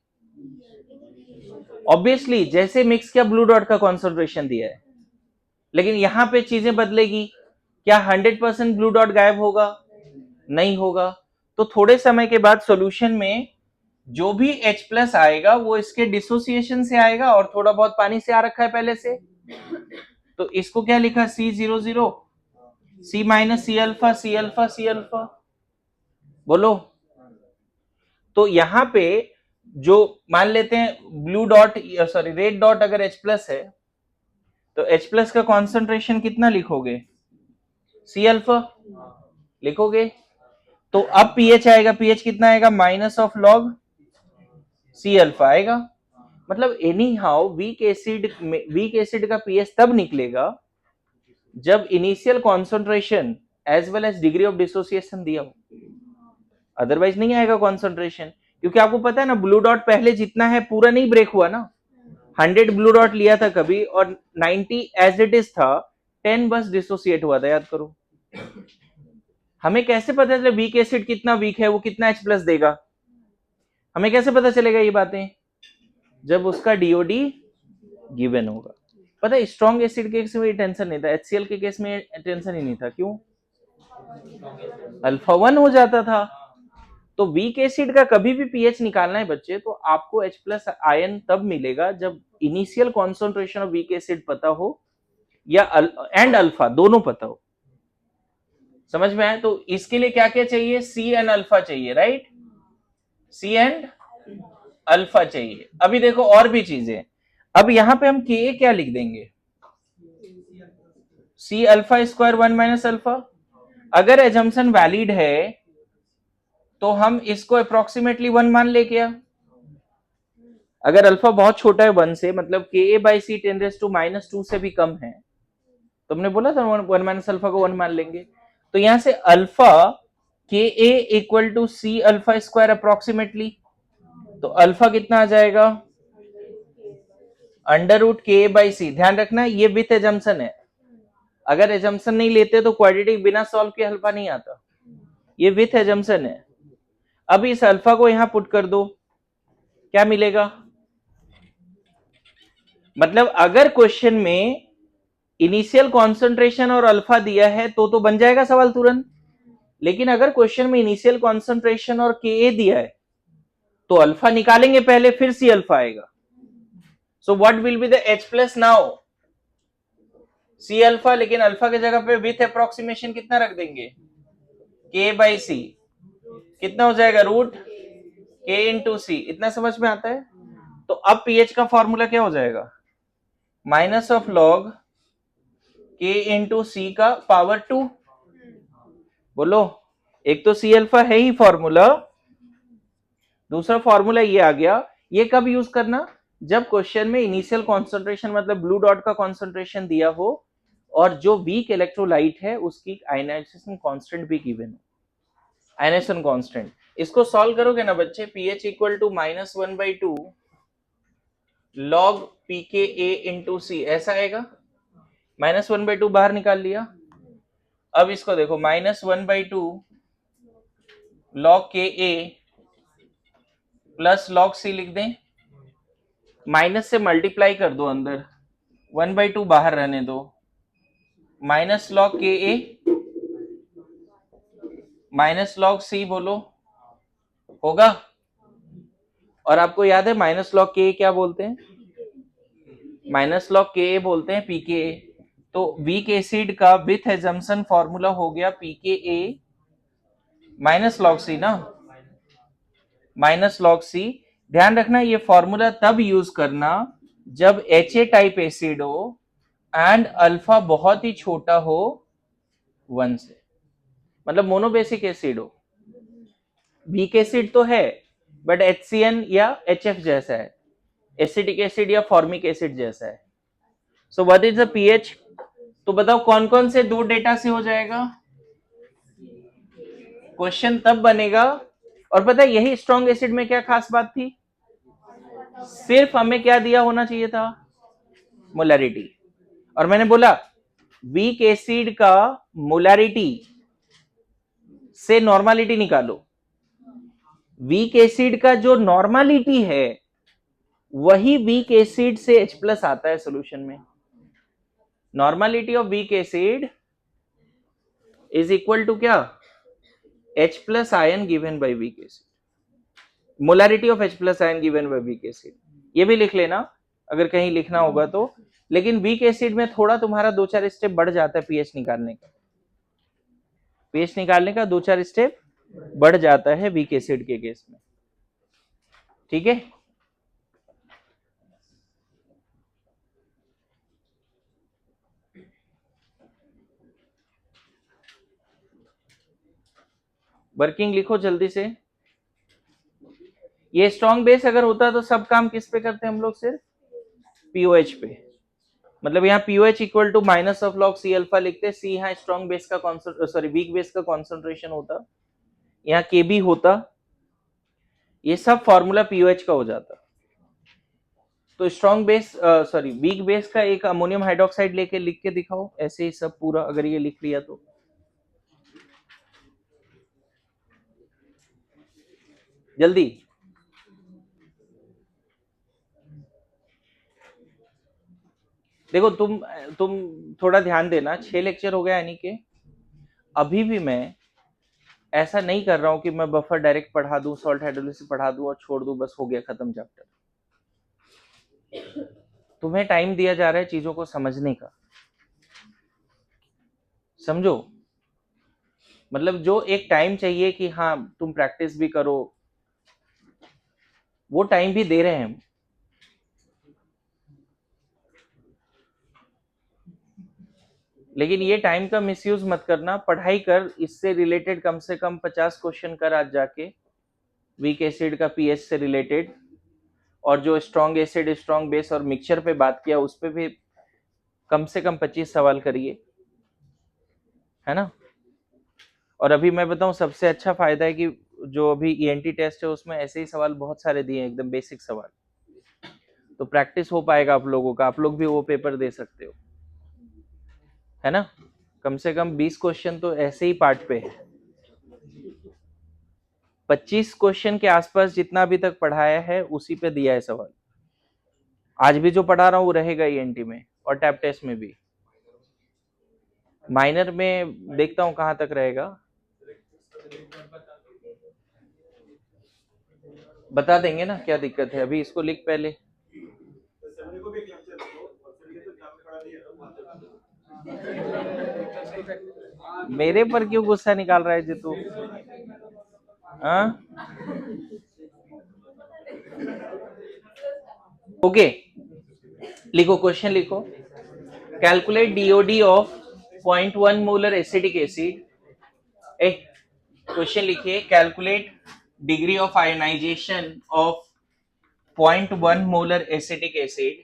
ऑब्वियसली जैसे मिक्स किया ब्लू डॉट का कॉन्सेंट्रेशन दिया है, लेकिन यहां पे चीजें बदलेगी। क्या 100% ब्लू डॉट गायब होगा? नहीं होगा। तो थोड़े समय के बाद सॉल्यूशन में जो भी H+ आएगा वो इसके डिसोसिएशन से आएगा, और थोड़ा बहुत पानी से आ रखा है पहले से, तो इसको क्या लिखा, C00, C minus C alpha, C alpha, C alpha, बोलो। तो यहां पे जो मान लेते हैं blue dot, sorry red dot अगर H+ है, तो H+ का कॉन्सेंट्रेशन कितना लिखोगे? सी अल्फा लिखोगे। तो अब पीएच आएगा, पीएच कितना आएगा? Minus of log C alpha आएगा। मतलब एनी हाउ वीक एसिड का पीएच तब निकलेगा जब initial concentration as well as degree of dissociation दिया हो, अदरवाइज नहीं आएगा कॉन्सेंट्रेशन। क्योंकि आपको पता है ना, ब्लू डॉट पहले जितना है पूरा नहीं ब्रेक हुआ ना, 100 ब्लू डॉट लिया था कभी और 90 एज इट इज था, 10 बस डिसोसिएट हुआ था, याद करो। हमें कैसे पता चले वीक एसिड कितना वीक है, वो कितना H+ देगा? हमें कैसे पता चलेगा ये बातें? जब उसका डीओडी गिवन होगा। पता है स्ट्रॉन्ग एसिड के केस में टेंशन नहीं था, HCl के केस में टेंशन ही नहीं था। क्यों? अल्फा 1 हो जाता था। तो वीक एसिड का कभी भी पीएच निकालना है बच्चे, तो आपको H+ आयन तब मिलेगा जब initial concentration of weak acid पता हो या एंड अल्फा दोनों पता हो। समझ में आया? तो इसके लिए क्या क्या चाहिए? सी एंड अल्फा चाहिए, राइट? सी एंड अल्फा चाहिए। अभी देखो और भी चीजें। अब यहां पे हम के क्या लिख देंगे? C alpha square 1 minus alpha. अगर एजम्पशन वैलिड है तो हम इसको अप्रोक्सीमेटली 1 मान ले क्या? अगर अल्फा बहुत छोटा है 1 से, मतलब Ka/C 10⁻² से भी कम है, तो हमने बोला था 1 माइनस अल्फा को 1 मान लेंगे। तो यहां से alpha Ka equal to C alpha square approximately, तो अल्फा कितना आ जाएगा? √Ka/C। ध्यान रखना ये विथ एजम्पशन है, अगर एजम्पशन नहीं लेते तो क्वाड्रेटिक बिना सॉल्व के अल्फा नहीं आता, ये विथ एजम्पशन है। अब इस अल्फा को यहां पुट कर दो, क्या मिलेगा? मतलब अगर क्वेश्चन में इनिशियल कॉन्सेंट्रेशन और अल्फा दिया है तो बन जाएगा सवाल तुरंत। लेकिन अगर क्वेश्चन में इनिशियल कॉन्सेंट्रेशन और Ka दिया है तो अल्फा निकालेंगे पहले, फिर सी अल्फा आएगा। So what will be the H+ now? C alpha, लेकिन अल्फा की जगह पे विथ अप्रोक्सीमेशन कितना रख देंगे? K/C कितना हो जाएगा? √K/C। इतना समझ में आता है? तो अब पीएच का फॉर्मूला क्या हो जाएगा? माइनस ऑफ लॉग K/C का पावर 2। बोलो, एक तो सी अल्फा है ही फॉर्मूला, दूसरा फॉर्मूला ये आ गया। ये कब यूज करना? जब क्वेश्चन में इनिशियल कॉन्सेंट्रेशन मतलब ब्लू डॉट का कॉन्सेंट्रेशन दिया हो और जो वीक इलेक्ट्रोलाइट है उसकी आयनाइजेशन कांस्टेंट भी गिवन हो, आयनाइजेशन कांस्टेंट। इसको सॉल्व करोगे ना बच्चे, pH equal to -1/2 log pKa into C, ऐसा आएगा। -1/2 बाहर निकाल लिया। अब इसको देखो, -1/2 log Ka plus log C लिख दें, माइनस से मल्टीप्लाई कर दो अंदर, 1/2 बाहर रहने दो, minus log Ka minus log C, बोलो होगा? और आपको याद है माइनस लॉग के क्या बोलते हैं? माइनस लॉग के बोलते हैं पीके। तो वीक एसिड का विथ एजम्पशन फॉर्मूला हो गया पीके ए माइनस लॉग सी ना, माइनस लॉग सी। ध्यान रखना ये फॉर्मूला तब यूज करना जब एच ए टाइप एसिड हो एंड अल्फा बहुत ही छोटा हो 1 से, मतलब मोनोबेसिक एसिड हो। वीक एसिड तो है बट HCN या HF जैसा है, एसिटिक एसिड या फॉर्मिक एसिड जैसा है। So what is the pH? तो बताओ कौन कौन से दो डेटा से हो जाएगा? क्वेश्चन तब बनेगा। और पता है यही स्ट्रॉन्ग एसिड में क्या खास बात थी? सिर्फ हमें क्या दिया होना चाहिए था? मोलैरिटी। और मैंने बोला वीक एसिड का मोलैरिटी से नॉर्मालिटी निकालो। वीक एसिड का जो नॉर्मालिटी है वही वीक एसिड से H प्लस आता है सॉल्यूशन में। Normality of weak acid is equal to क्या? H plus ion given by weak acid, molarity of H plus ion given by weak acid. ये भी लिख लेना अगर कहीं लिखना होगा तो। लेकिन वीक एसिड में थोड़ा तुम्हारा 2-4 स्टेप बढ़ जाता है पीएच निकालने का, पीएच निकालने का 2-4 स्टेप बढ़ जाता है वीक एसिड के केस में। ठीक है, वर्किंग लिखो जल्दी से। ये स्ट्रॉन्ग बेस अगर होता तो सब काम किस पे करते हम लोग? सिर्फ पीओएच पे। मतलब यहाँ POH equal to minus of log C alpha लिखते, सी यहाँ स्ट्रॉन्ग बेस का सॉरी वीक बेस का कॉन्सेंट्रेशन होता, यहाँ के बी होता, ये सब फॉर्मूला पीओएच का हो जाता। तो strong base sorry weak base का एक अमोनियम हाइड्रोक्साइड लेके लिख के दिखाओ ऐसे ही सब पूरा, अगर ये लिख लिया तो। जल्दी। देखो तुम थोड़ा ध्यान देना, 6 लेक्चर हो गया यानी कि अभी भी मैं ऐसा नहीं कर रहा हूं कि मैं बफर डायरेक्ट पढ़ा दूं, सॉल्ट हाइड्रोलिसिस पढ़ा दूं और छोड़ दूं, बस हो गया खत्म चैप्टर। तुम्हें टाइम दिया जा रहा है चीजों को समझने का, समझो। मतलब जो एक टाइम चाहिए कि हाँ तुम प्रैक्टिस भी करो, वो टाइम भी दे रहे हैं हम। लेकिन ये टाइम का मिसयूज मत करना, पढ़ाई कर, इससे रिलेटेड कम से कम 50 क्वेश्चन कर आज जाके, वीक एसिड का पीएच से रिलेटेड। और जो स्ट्रॉन्ग एसिड, स्ट्रॉन्ग बेस और मिक्सचर पे बात किया उस पे भी कम से कम 25 सवाल करिए, है ना। और अभी मैं बताऊं सबसे अच्छा फायदा है कि जो अभी ईएनटी टेस्ट है उसमें ऐसे ही सवाल बहुत सारे दिए हैं, एकदम बेसिक सवाल, तो प्रैक्टिस हो पाएगा आप लोगों का, आप लोग भी वो पेपर दे सकते हो, है ना। कम से कम 20 क्वेश्चन तो ऐसे ही पार्ट पे है। 25 क्वेश्चन के आसपास जितना अभी तक पढ़ाया है उसी पे दिया है सवाल। आज भी जो पढ़ा रहा हूँ वो रहेगा ईएनटी में और टैब टेस्ट में भी। माइनर में देखता हूँ कहाँ तक रहेगा, बता देंगे ना क्या दिक्कत है। अभी इसको लिख पहले। मेरे पर क्यों गुस्सा निकाल रहा है जी तू? हाँ ओके, लिखो क्वेश्चन लिखो। Calculate DOD of 0.1 molar acidic acid. Question लिखिए, calculate degree of ionisation of 0.1 molar acetic acid.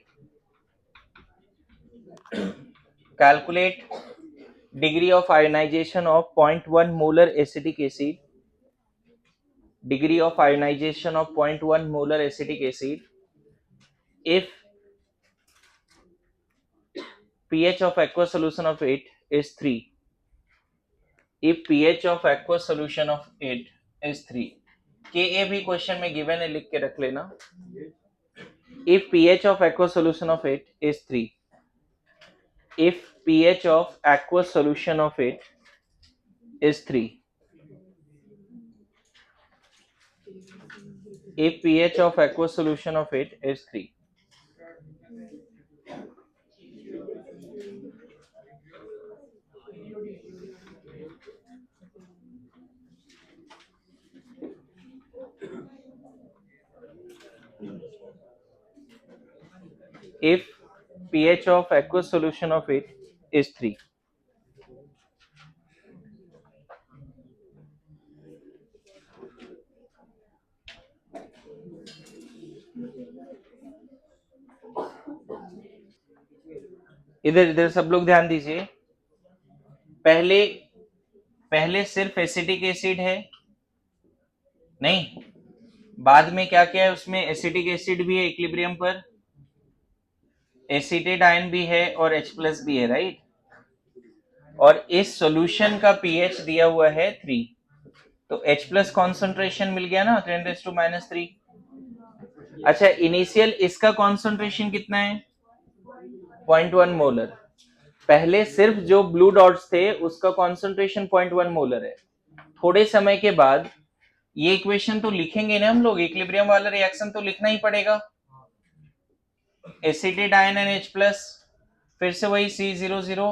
Calculate degree of ionisation of 0.1 molar acetic acid, degree of ionisation of 0.1 molar acetic acid if pH of aqueous solution of it is 3, if pH of aqueous solution of it is 3, Ka भी question में given है, लिख के रख लेना। if pH of aqueous solution of it is 3, if pH of aqueous solution of it is 3, if pH of aqueous solution of it is 3. If pH of aqueous solution of it is 3. इधर इधर सब लोग ध्यान दीजिए। पहले पहले सिर्फ acetic acid है, नहीं, बाद में क्या क्या है उसमें, एसिटिक एसिड भी है इक्विलिब्रियम पर, एसिटेट आयन भी है और H प्लस भी है, राइट। और इस सॉल्यूशन का पीएच दिया हुआ है 3, तो H प्लस कॉन्सेंट्रेशन मिल गया ना 10⁻³ अच्छा, इनिशियल इसका कॉन्सेंट्रेशन कितना है? 0.1 मोलर। पहले सिर्फ जो ब्लू डॉट्स थे उसका कॉन्सेंट्रेशन 0.1 मोलर है। थोड़े समय के बाद ये इक्वेशन तो लिखेंगे ना हम लोग, इक्विलिब्रियम वाला रिएक्शन तो लिखना ही पड़ेगा। Acetate ion and H plus, फिर से वही C00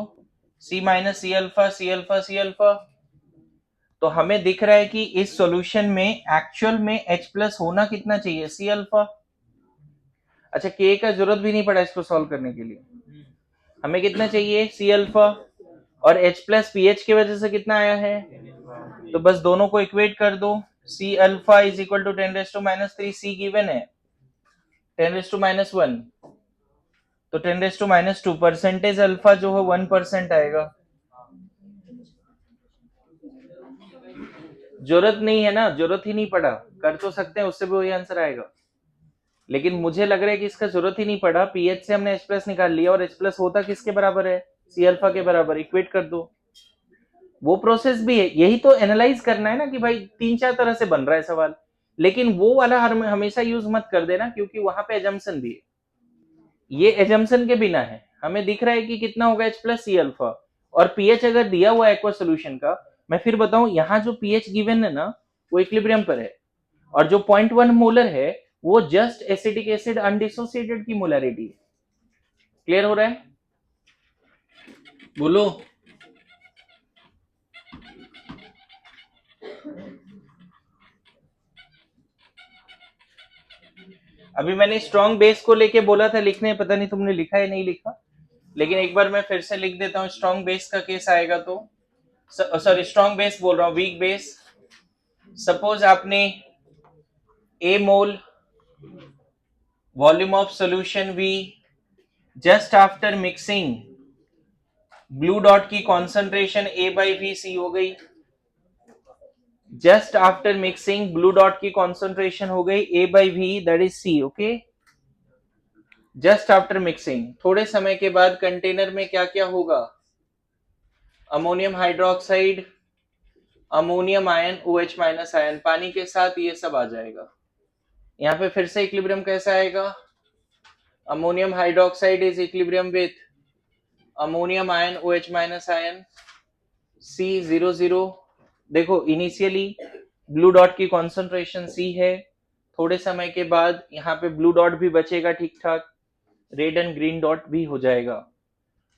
C minus C alpha C alpha C alpha. तो हमें दिख रहा है कि इस सॉल्यूशन में एक्चुअल में H प्लस होना कितना चाहिए? C alpha. अच्छा, K का जरूरत भी नहीं पड़ा इसको सॉल्व करने के लिए, हमें कितना चाहिए? C alpha. और H प्लस पीएच की वजह से कितना आया है? तो बस दोनों को इक्वेट कर दो, C alpha is equal to 10⁻³ C given है 10⁻⁻1, तो 10⁻², परसेंटेज अल्फा जो है 1% आएगा। जरूरत नहीं है ना, जरूरत ही नहीं पड़ा, कर तो सकते हैं, उससे भी वही आंसर आएगा। लेकिन मुझे लग रहा है कि इसका जरूरत ही नहीं पड़ा, पीएच से हमने H प्लस निकाल लिया और H प्लस होता किसके बराबर है? C अल्फा के बराबर, इक्वेट कर दो। वो प्रोसेस भी है, यही तो एनालाइज करना है ना कि भाई 3-4 तरह से बन रहा है सवाल, लेकिन वो वाला हमेशा यूज मत कर देना क्योंकि वहां पे एजम्पशन भी है। ये एजम्पशन के बिना है, हमें दिख रहा है कि कितना होगा H प्लस C अल्फा, और पीएच अगर दिया हुआ है एक्वा सोल्यूशन का, मैं फिर बताऊं यहाँ जो पीएच गिवन है ना वो इक्विलिब्रियम पर है, और जो 0.1 मोलर है वो जस्ट एसिटिक एसिड अनडिसोसिएटेड की मोलरिटी है। क्लियर हो रहा है? बोलो। अभी मैंने स्ट्रॉन्ग बेस को लेके बोला था लिखने, पता नहीं तुमने लिखा है नहीं लिखा, लेकिन एक बार मैं फिर से लिख देता हूं। स्ट्रॉन्ग बेस का केस आएगा तो, सॉरी स्ट्रॉन्ग बेस बोल रहा हूं, वीक बेस। सपोज आपने A mole volume of solution V, just after mixing blue dot की कॉन्सेंट्रेशन A/VC हो गई, just after mixing blue dot की कॉन्सेंट्रेशन हो गई A/V, that is C, okay. Just after mixing थोड़े समय के बाद कंटेनर में क्या क्या होगा? Ammonium hydroxide, ammonium ion, OH minus ion, पानी के साथ ये सब आ जाएगा। यहाँ पे फिर से इक्विलिब्रियम कैसा आएगा? Ammonium hydroxide is equilibrium with ammonium ion, OH minus ion, C00। देखो इनिशियली ब्लू डॉट की कॉन्सेंट्रेशन C है, थोड़े समय के बाद यहाँ पे ब्लू डॉट भी बचेगा ठीक ठाक, रेड एंड ग्रीन डॉट भी हो जाएगा,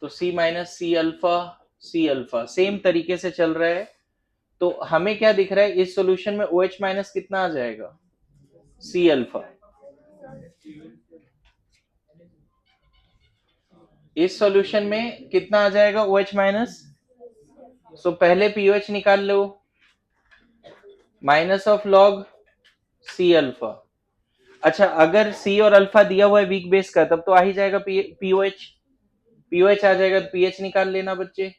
तो C minus C alpha C alpha same तरीके से चल रहा है। तो हमें क्या दिख रहा है इस सॉल्यूशन में? OH माइनस कितना आ जाएगा? C alpha. इस सॉल्यूशन में कितना आ जाएगा OH माइनस? सो पहले पीओएच निकाल लो, minus of log C alpha. अच्छा, अगर C और अल्फा दिया हुआ है वीक बेस का, तब तो आ ही जाएगा पीओएच, पीओएच आ जाएगा तो पीएच निकाल लेना बच्चे।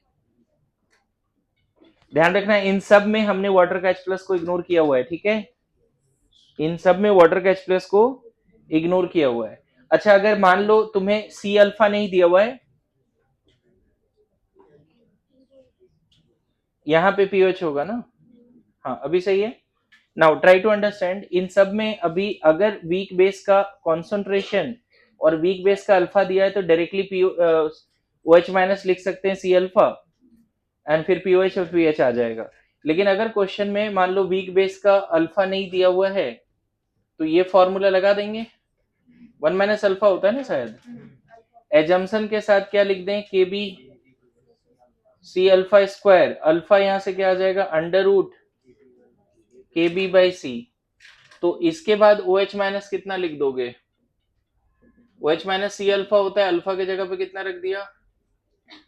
ध्यान रखना इन सब में हमने वाटर का H प्लस को इग्नोर किया हुआ है, ठीक है? इन सब में वाटर का H प्लस को इग्नोर किया हुआ है। अच्छा, अगर मान लो तुम्हें C अल्फा नहीं दिया हुआ है, यहाँ पे पीओएच होगा ना? हाँ अभी सही है। नाउ ट्राई टू अंडरस्टैंड, इन सब में अभी अगर वीक बेस का कॉन्सेंट्रेशन और वीक बेस का अल्फा दिया है तो डायरेक्टली OH माइनस लिख सकते हैं C अल्फा, एंड फिर पीओएच और पीएच आ जाएगा। लेकिन अगर क्वेश्चन में मान लो वीक बेस का अल्फा नहीं दिया हुआ है तो ये फॉर्मूला लगा देंगे, 1 माइनस अल्फा होता है ना शायद, एजम्पशन के साथ क्या लिख दें, K B C alpha square, alpha यहां से क्या आ जाएगा, under root K by C सी। तो इसके बाद ओ एच माइनस कितना लिख दोगे, O H minus C alpha होता है, अल्फा की जगह पे कितना रख दिया,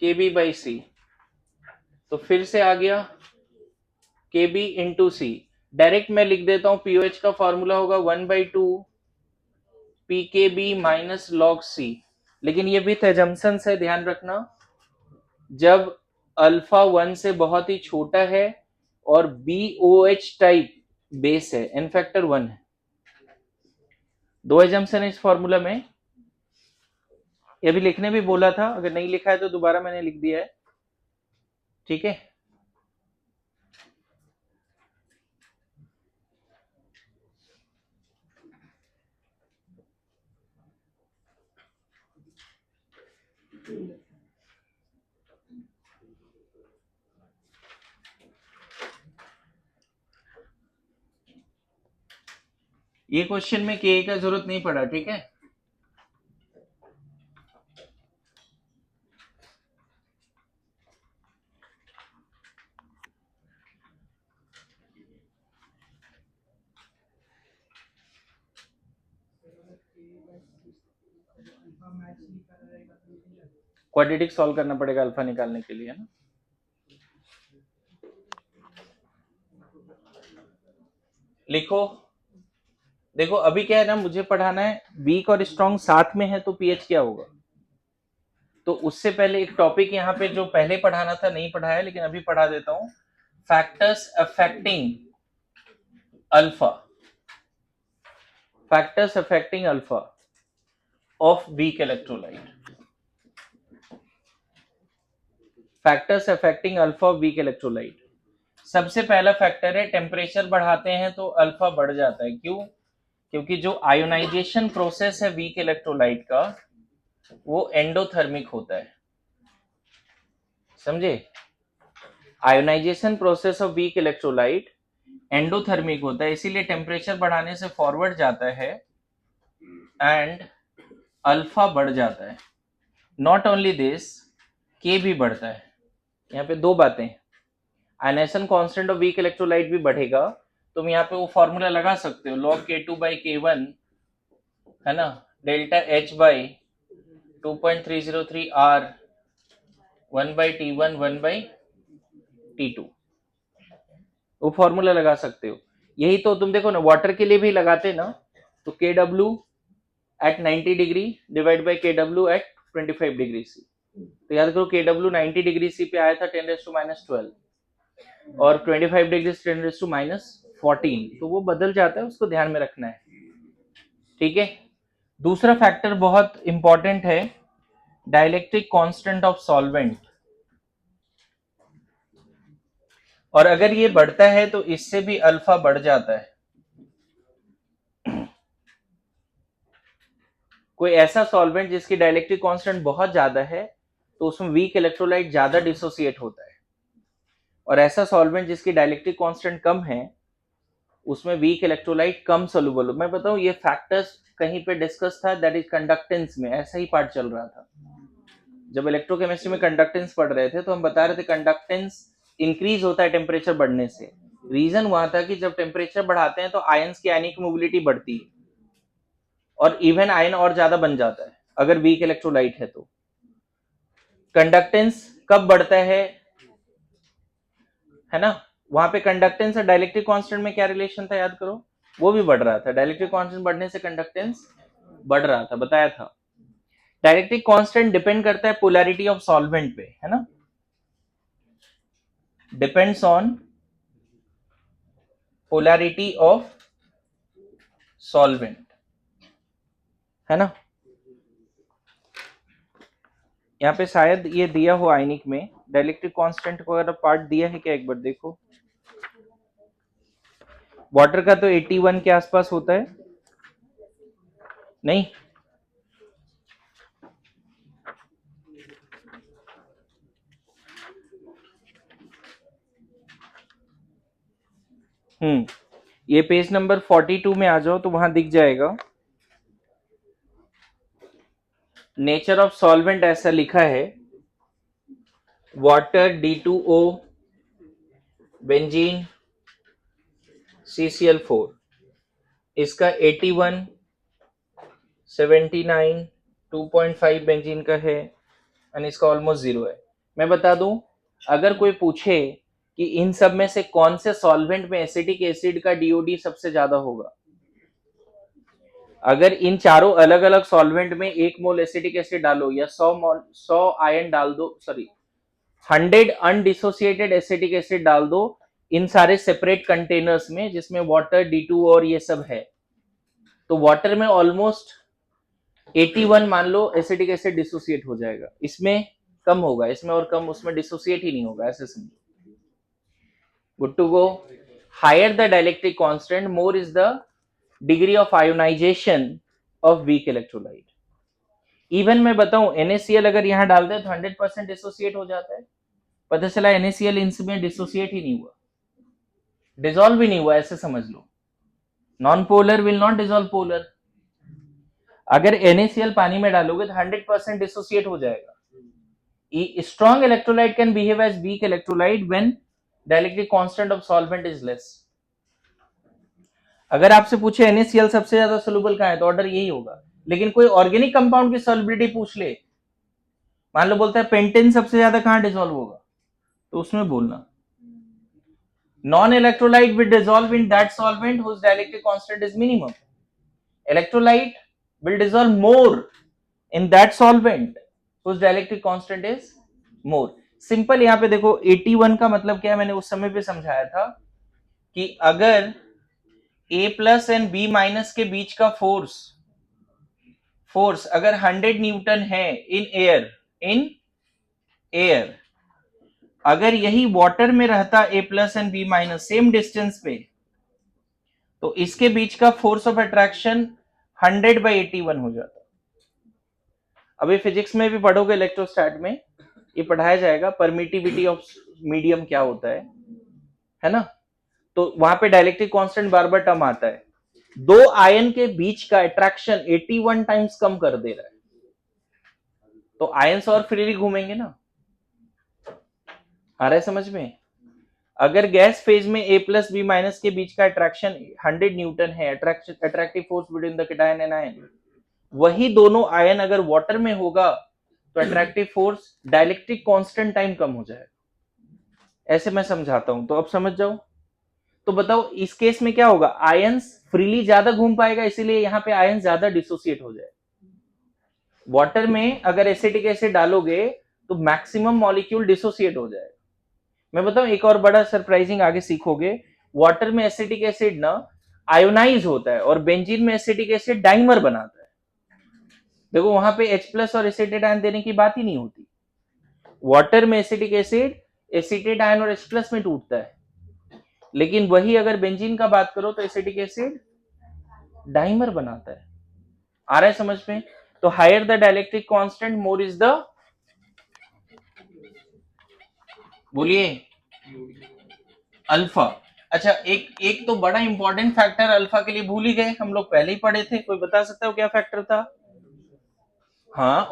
के बी बाई सी। तो फिर से आ गया के बी इंटू सी। डायरेक्ट मैं लिख देता हूं, पीओएच का फॉर्मूला होगा 1/2 पी के बी माइनस लॉग सी। लेकिन ये विथ एजम्पशन है, ध्यान रखना, जब अल्फा 1 से बहुत ही छोटा है और B O H type base है, एन फैक्टर 1 है। दो एजम्पशन है इस फॉर्मूला में, ये भी लिखने भी बोला था, अगर नहीं लिखा है तो दोबारा मैंने लिख दिया है, ठीक है। ये क्वेश्चन में के का जरूरत नहीं पड़ा, ठीक है। क्वाड्रेटिक सॉल्व करना पड़ेगा अल्फा निकालने के लिए, है ना। लिखो, देखो अभी क्या है ना, मुझे पढ़ाना है, वीक और स्ट्रॉन्ग साथ में है तो पीएच क्या होगा। तो उससे पहले एक टॉपिक यहाँ पे जो पहले पढ़ाना था नहीं पढ़ाया, लेकिन अभी पढ़ा देता हूं, factors affecting alpha, factors affecting alpha of weak electrolyte, factors affecting alpha of weak electrolyte. सबसे पहला फैक्टर है, टेम्परेचर बढ़ाते हैं तो अल्फा बढ़ जाता है, क्यों, क्योंकि जो आयोनाइजेशन प्रोसेस है वीक इलेक्ट्रोलाइट का वो एंडोथर्मिक होता है, समझे। Ionisation process of weak electrolyte endothermic होता है, इसीलिए टेम्परेचर बढ़ाने से फॉरवर्ड जाता है एंड अल्फा बढ़ जाता है। नॉट ओनली दिस, के भी बढ़ता है। यहाँ पे दो बातें, ionisation constant of weak electrolyte भी बढ़ेगा। तुम यहाँ पे वो फॉर्मूला लगा सकते हो, log K2 by K1, है ना, delta H by 2.303 R 1 by T1 1 by T2, वो फॉर्मूला लगा सकते हो। यही तो तुम देखो ना, वाटर के लिए भी लगाते ना, तो K W at 90 degree divide by K W at 25 degree C. तो याद करो, के डब्ल्यू 90 डिग्री सी पे आया था 10⁻⁻12 और 25 डिग्री 10⁻⁻14, तो वो बदल जाता है, उसको ध्यान में रखना है, ठीक है। दूसरा फैक्टर बहुत इंपॉर्टेंट है, डाइलेक्ट्रिक कांस्टेंट ऑफ सॉल्वेंट, और अगर ये बढ़ता है तो इससे भी अल्फा बढ़ जाता है। कोई ऐसा सॉल्वेंट जिसकी डाइलेक्ट्रिक कांस्टेंट बहुत ज्यादा है तो उसमें वीक इलेक्ट्रोलाइट ज्यादा डिसोसिएट होता है, और ऐसा सॉल्वेंट जिसकी डाइलेक्ट्रिक कांस्टेंट कम है उसमें वीक इलेक्ट्रोलाइट कम सोल्यूबल। मैं बताऊं, ये फैक्टर्स कहीं पे डिस्कस था, दैट इज कंडक्टेंस में, ऐसा ही पार्ट चल रहा था। जब इलेक्ट्रोकेमिस्ट्री में कंडक्टेंस पढ़ रहे थे तो हम बता रहे थे कंडक्टेंस इंक्रीज होता है टेम्परेचर बढ़ने से। रीजन वहां था कि जब टेम्परेचर बढ़ाते हैं तो आयंस की आयनिक मोबिलिटी बढ़ती है और इवन आयन और ज्यादा बन जाता है अगर वीक इलेक्ट्रोलाइट है तो। कंडक्टेंस कब बढ़ता है ना, वहां पे कंडक्टेंस और डाइलेक्ट्रिक कांस्टेंट में क्या रिलेशन था याद करो, वो भी बढ़ रहा था, डाइलेक्ट्रिक कांस्टेंट बढ़ने से कंडक्टेंस बढ़ रहा था, बताया था। डाइलेक्ट्रिक कांस्टेंट डिपेंड करता है पोलैरिटी ऑफ सॉल्वेंट पे, है ना, depends on polarity of solvent, है ना। यहाँ पे शायद ये दिया हो आयनिक में, डाइलेक्ट्रिक कांस्टेंट को अगर पार्ट दिया है क्या, एक बार देखो। वाटर का तो 81 के आसपास होता है, नहीं, ये पेज नंबर 42 में आ जाओ तो वहां दिख जाएगा। नेचर ऑफ सॉल्वेंट ऐसा लिखा है, वाटर D2O, बेंजीन CCl4, इसका 81, 79, 2.5 बेंजीन का है, और इसका ऑलमोस्ट 0 है। मैं बता दूं, अगर कोई पूछे कि इन सब में से कौन से सॉल्वेंट में एसिटिक एसिड का DOD सबसे ज्यादा होगा, अगर इन चारों अलग अलग सॉल्वेंट में 1 मोल एसिटिक एसिड डालो या 100 आयन डाल दो, सॉरी 100 अनडिसोसिएटेड एसिटिक एसिड डाल दो इन सारे सेपरेट कंटेनर्स में जिसमें वाटर D2 और ये सब है, तो वाटर में ऑलमोस्ट 81 मान लो एसिटिक एसिड डिसोसिएट हो जाएगा। इसमें कम होगा, इसमें और कम, उसमें डिसोसिएट ही नहीं होगा, ऐसे समझो। Good to go. Higher the dielectric constant, more is the degree of ionisation of weak electrolyte. Even मैं बताऊं, NaCl अगर यहां डाल दे तो 100% डिसोसिएट हो जाता है। पता चला NaCl इनमें डिसोसिएट ही नहीं हुआ, डिसॉल्व भी नहीं हुआ, ऐसे समझ लो। Non polar will not dissolve polar. अगर NaCl पानी में डालोगे तो 100% डिसोसिएट हो जाएगा। Strong electrolyte can behave as weak electrolyte when dielectric constant of solvent is less. अगर आपसे पूछे NaCl सबसे ज्यादा सोल्यूबल कहां है तो ऑर्डर यही होगा। लेकिन कोई ऑर्गेनिक कंपाउंड की सॉल्युबिलिटी पूछ ले, मान लो बोलता है पेंटेन सबसे ज्यादा कहां डिसॉल्व होगा, तो उसमें बोलना non electrolyte will dissolve in that solvent whose dielectric constant is minimum. Electrolyte will dissolve more in that solvent whose dielectric constant is more. Simple यहां पे देखो 81 का मतलब क्या है, मैंने उस समय पे समझाया था कि अगर A plus and B minus के बीच का फोर्स अगर 100 न्यूटन है इन एयर, अगर यही वाटर में रहता A plus and B minus same distance पे, तो इसके बीच का फोर्स ऑफ अट्रैक्शन 100/81 हो जाता। अभी फिजिक्स में भी पढ़ोगे, इलेक्ट्रोस्टैट में ये पढ़ाया जाएगा, परमिटिविटी ऑफ मीडियम क्या होता है ना। तो वहां पे डाइलेक्ट्रिक कांस्टेंट बार बार टर्म आता है, दो आयन के बीच का अट्रैक्शन 81 टाइम्स कम कर दे रहा है, तो आयंस और फ्रीली घूमेंगे ना। आ रहा है समझ में? अगर गैस फेज में A प्लस B माइनस के बीच का अट्रैक्शन 100 न्यूटन है, attractive force between the cation and ion, वही दोनों आयन अगर वाटर में होगा तो attractive force dielectric constant time कम हो जाएगा। ऐसे मैं समझाता हूं तो अब समझ जाओ। तो बताओ इस केस में क्या होगा, आयंस फ्रीली ज्यादा घूम पाएगा, इसीलिए यहां पे आयन ज्यादा डिसोसिएट हो जाए। वाटर में अगर एसिटिक एसिड डालोगे तो मैक्सिमम मॉलिक्यूल डिसोसिएट हो जाएगा। मैं बताऊं एक और बड़ा सरप्राइजिंग आगे सीखोगे, वाटर में एसिटिक एसिड ना आयोनाइज होता है और बेंजीन में एसिटिक एसिड डाइमर बनाता है। देखो वहां पे H प्लस और एसिटेट आयन देने की बात ही नहीं होती। वाटर में एसिटिक एसिड एसिटेट आयन और H प्लस में टूटता है, लेकिन वही अगर बेंजीन का बात करो तो एसिटिक एसिड डाइमर बनाता है। आ रहा है समझ में? तो higher the dielectric constant more is the, बोलिए, अल्फा। अच्छा एक तो बड़ा इंपॉर्टेंट फैक्टर अल्फा के लिए भूल ही गए, हम लोग पहले ही पढ़े थे, कोई बता सकता हो क्या फैक्टर था? हाँ,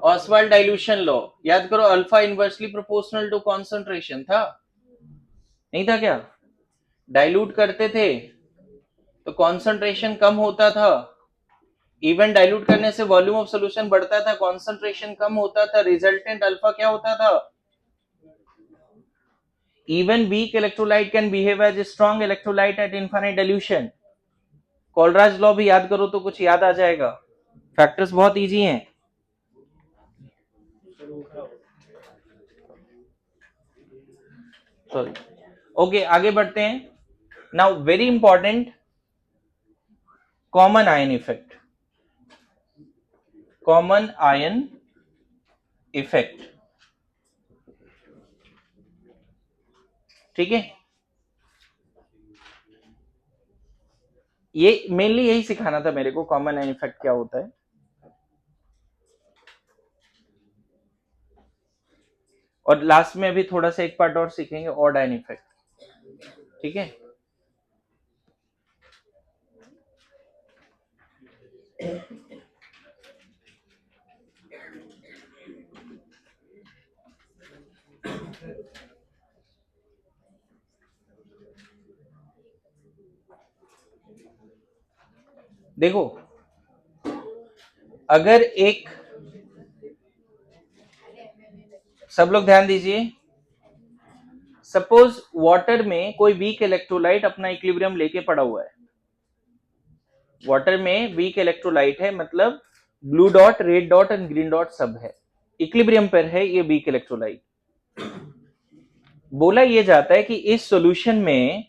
ऑसवाल्ड डाइल्यूशन लॉ। याद करो, alpha inversely proportional to concentration था, नहीं था क्या? डाइल्यूट करते थे तो कॉन्सेंट्रेशन कम होता था, इवन डाइल्यूट करने से वॉल्यूम ऑफ सॉल्यूशन बढ़ता था, कॉन्सेंट्रेशन कम होता था, रिजल्टेंट अल्फा क्या होता था? Even weak electrolyte can behave as a strong electrolyte at infinite dilution. Kohlrausch law भी याद करो तो कुछ याद आ जाएगा। फैक्टर्स बहुत इजी हैं। सॉरी, ओके आगे बढ़ते हैं। Now very important, common ion effect. Common ion effect, ठीक है, ये मेनली यही सिखाना था मेरे को, कॉमन आयन इफेक्ट क्या होता है। और लास्ट में अभी थोड़ा सा एक पार्ट और सीखेंगे, ऑड आयन इफेक्ट। ठीक है। देखो अगर एक, सब लोग ध्यान दीजिए, सपोज वाटर में कोई वीक इलेक्ट्रोलाइट अपना इक्विलिब्रियम लेके पड़ा हुआ है, वाटर में वीक इलेक्ट्रोलाइट है, मतलब blue dot, red dot and green dot सब है, इक्विलिब्रियम पर है ये वीक इलेक्ट्रोलाइट। बोला ये जाता है कि इस सॉल्यूशन में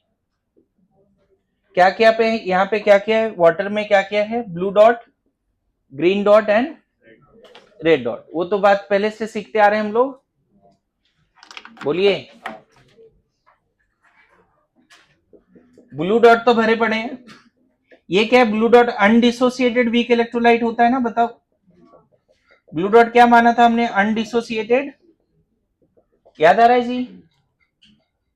क्या क्या पे, यहां पे क्या क्या है, वाटर में क्या क्या है, blue dot, green dot and red dot. वो तो बात पहले से सीखते आ रहे हैं हम लोग, बोलिए। ब्लू डॉट तो भरे पड़े हैं। ये क्या है, blue dot undissociated weak electrolyte होता है ना, बताओ। ब्लू डॉट क्या माना था हमने, अनडिसोसिएटेड, याद आ रहा है जी?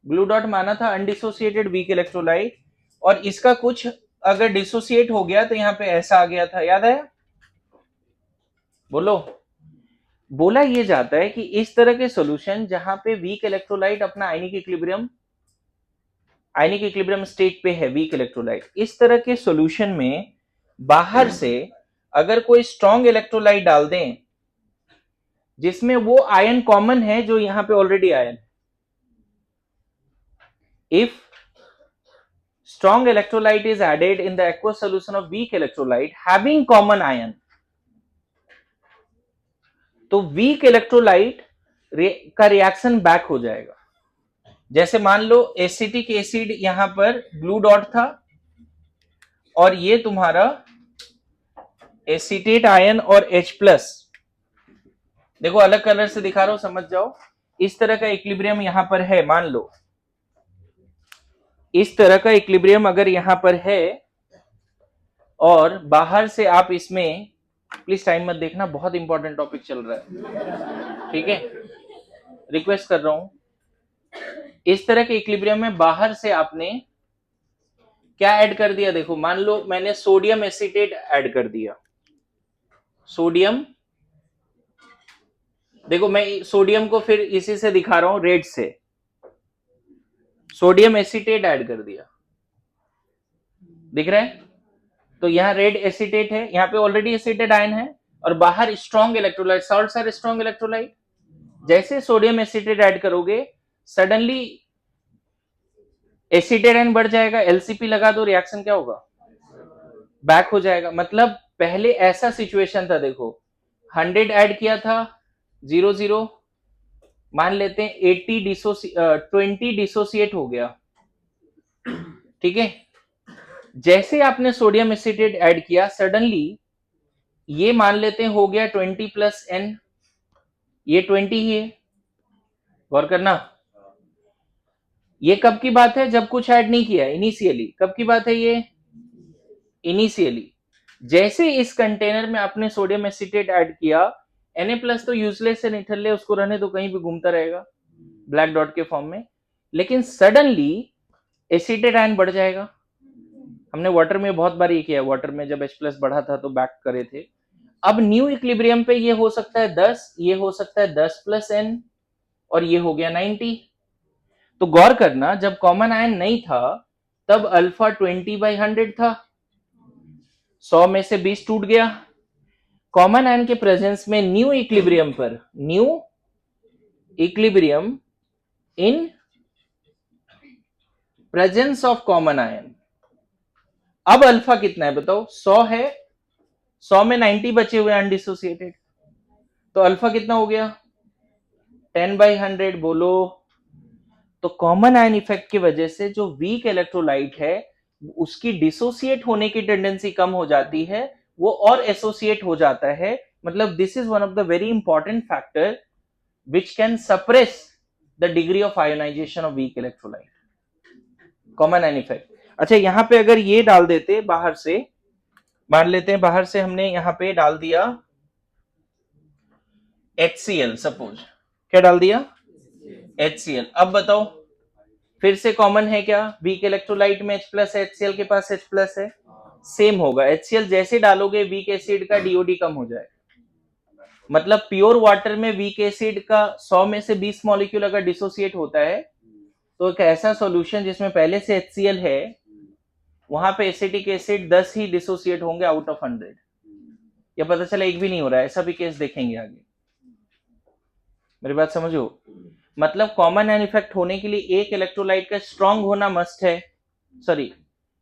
ब्लू डॉट माना था अनडिसोसिएटेड वीक इलेक्ट्रोलाइट, और इसका कुछ अगर डिसोसिएट हो गया तो यहां पे ऐसा आ गया था, याद है? बोलो। बोला ये जाता है कि इस तरह के सॉल्यूशन जहां पे वीक इलेक्ट्रोलाइट अपना आयनिक इक्विलिब्रियम स्टेट पे है, वीक इलेक्ट्रोलाइट, इस तरह के सॉल्यूशन में बाहर से अगर कोई स्ट्रॉन्ग इलेक्ट्रोलाइट डाल दें जिसमें वो आयन कॉमन है जो यहां पे already ion, if strong electrolyte is added in the aqueous solution of weak electrolyte having common ion, तो वीक इलेक्ट्रोलाइट का रिएक्शन बैक हो जाएगा। जैसे मान लो एसिटिक एसिड यहां पर ब्लू डॉट था और ये तुम्हारा एसिटेट आयन और H+, देखो अलग कलर से दिखा रहा हूं, समझ जाओ। इस तरह का इक्विलिब्रियम यहां पर है, मान लो इस तरह का इक्विलिब्रियम अगर यहां पर है, और बाहर से आप इसमें, प्लीज टाइम मत देखना, बहुत इंपॉर्टेंट टॉपिक चल रहा है, ठीक है, रिक्वेस्ट कर रहा हूं। इस तरह के इक्विलिब्रियम में बाहर से आपने क्या ऐड कर दिया, देखो मान लो मैंने सोडियम एसीटेट ऐड कर दिया, सोडियम, देखो मैं सोडियम को फिर इसी से दिखा रहा हूं, रेड से, सोडियम एसीटेट ऐड कर दिया, दिख रहा है? तो यहाँ रेड एसीटेट है, यहाँ पे ऑलरेडी एसीटेट आयन है, और बाहर strong electrolyte, salts are strong electrolyte. जैसे सोडियम एसीटेट ऐड करोगे सडनली एसीटेट आयन बढ़ जाएगा, एलसीपी लगा दो, रिएक्शन क्या होगा, बैक हो जाएगा। मतलब पहले ऐसा सिचुएशन था, देखो 100 ऐड किया था, 0 मान लेते हैं 20 डिसोसिएट हो गया, ठीक है। जैसे आपने सोडियम एसीटेट ऐड किया, सडनली ये मान लेते हैं हो गया 20 + N, ये 20 ही है, गौर करना। ये कब की बात है, जब कुछ ऐड नहीं किया, इनिशियली। कब की बात है ये, इनिशियली। जैसे इस कंटेनर में आपने सोडियम एसीटेट ऐड किया, Na+ तो यूजलेस है, निठल्ले, उसको रहने तो कहीं भी घूमता रहेगा ब्लैक डॉट के फॉर्म में, लेकिन सडनली एसीटेट आयन बढ़ जाएगा। हमने वाटर में बहुत बार ये किया, वाटर में जब H+ बढ़ा था तो बैक करे थे। अब न्यू इक्विलिब्रियम पे ये हो सकता है 10, ये हो सकता है 10 + N, और ये हो गया 90। तो गौर करना, जब कॉमन आयन नहीं था तब अल्फा 20/100 था, 100 में से 20 टूट गया। कॉमन आयन के प्रेजेंस में न्यू इक्विलिब्रियम पर, new equilibrium in presence of common ion, अब अल्फा कितना है बताओ, 100 है, 100 में 90 बचे हुए अनडिसोसिएटेड, तो अल्फा कितना हो गया, 10/100, बोलो। तो कॉमन आयन इफेक्ट की वजह से जो वीक इलेक्ट्रोलाइट है उसकी डिसोसिएट होने की टेंडेंसी कम हो जाती है, वो और एसोसिएट हो जाता है। मतलब this is one of the very important factor which can suppress the degree of ionisation of weak electrolyte, common ion effect. अच्छा, यहां पे अगर ये डाल देते बाहर से, मान लेते हैं बाहर से हमने यहां पे डाल दिया HCl, सपोज क्या डाल दिया, HCl। अब बताओ फिर से कॉमन है क्या, वीक इलेक्ट्रोलाइट में H प्लस है, HCl के पास H प्लस है, सेम होगा, HCl जैसे डालोगे वीक एसिड का DOD कम हो जाएगा। मतलब प्योर वाटर में वीक एसिड का 100 में से 20 मॉलिक्यूल अगर डिसोसिएट होता है तो एक ऐसा सॉल्यूशन जिसमें पहले से HCl है वहां पे एसिटिक एसिड 10 ही डिसोसिएट होंगे आउट ऑफ 100, या पता चला एक भी नहीं हो रहा है, ऐसा भी केस देखेंगे आगे। मेरी बात समझो, मतलब कॉमन आयन इफेक्ट होने के लिए एक इलेक्ट्रोलाइट का स्ट्रांग होना मस्ट है, सॉरी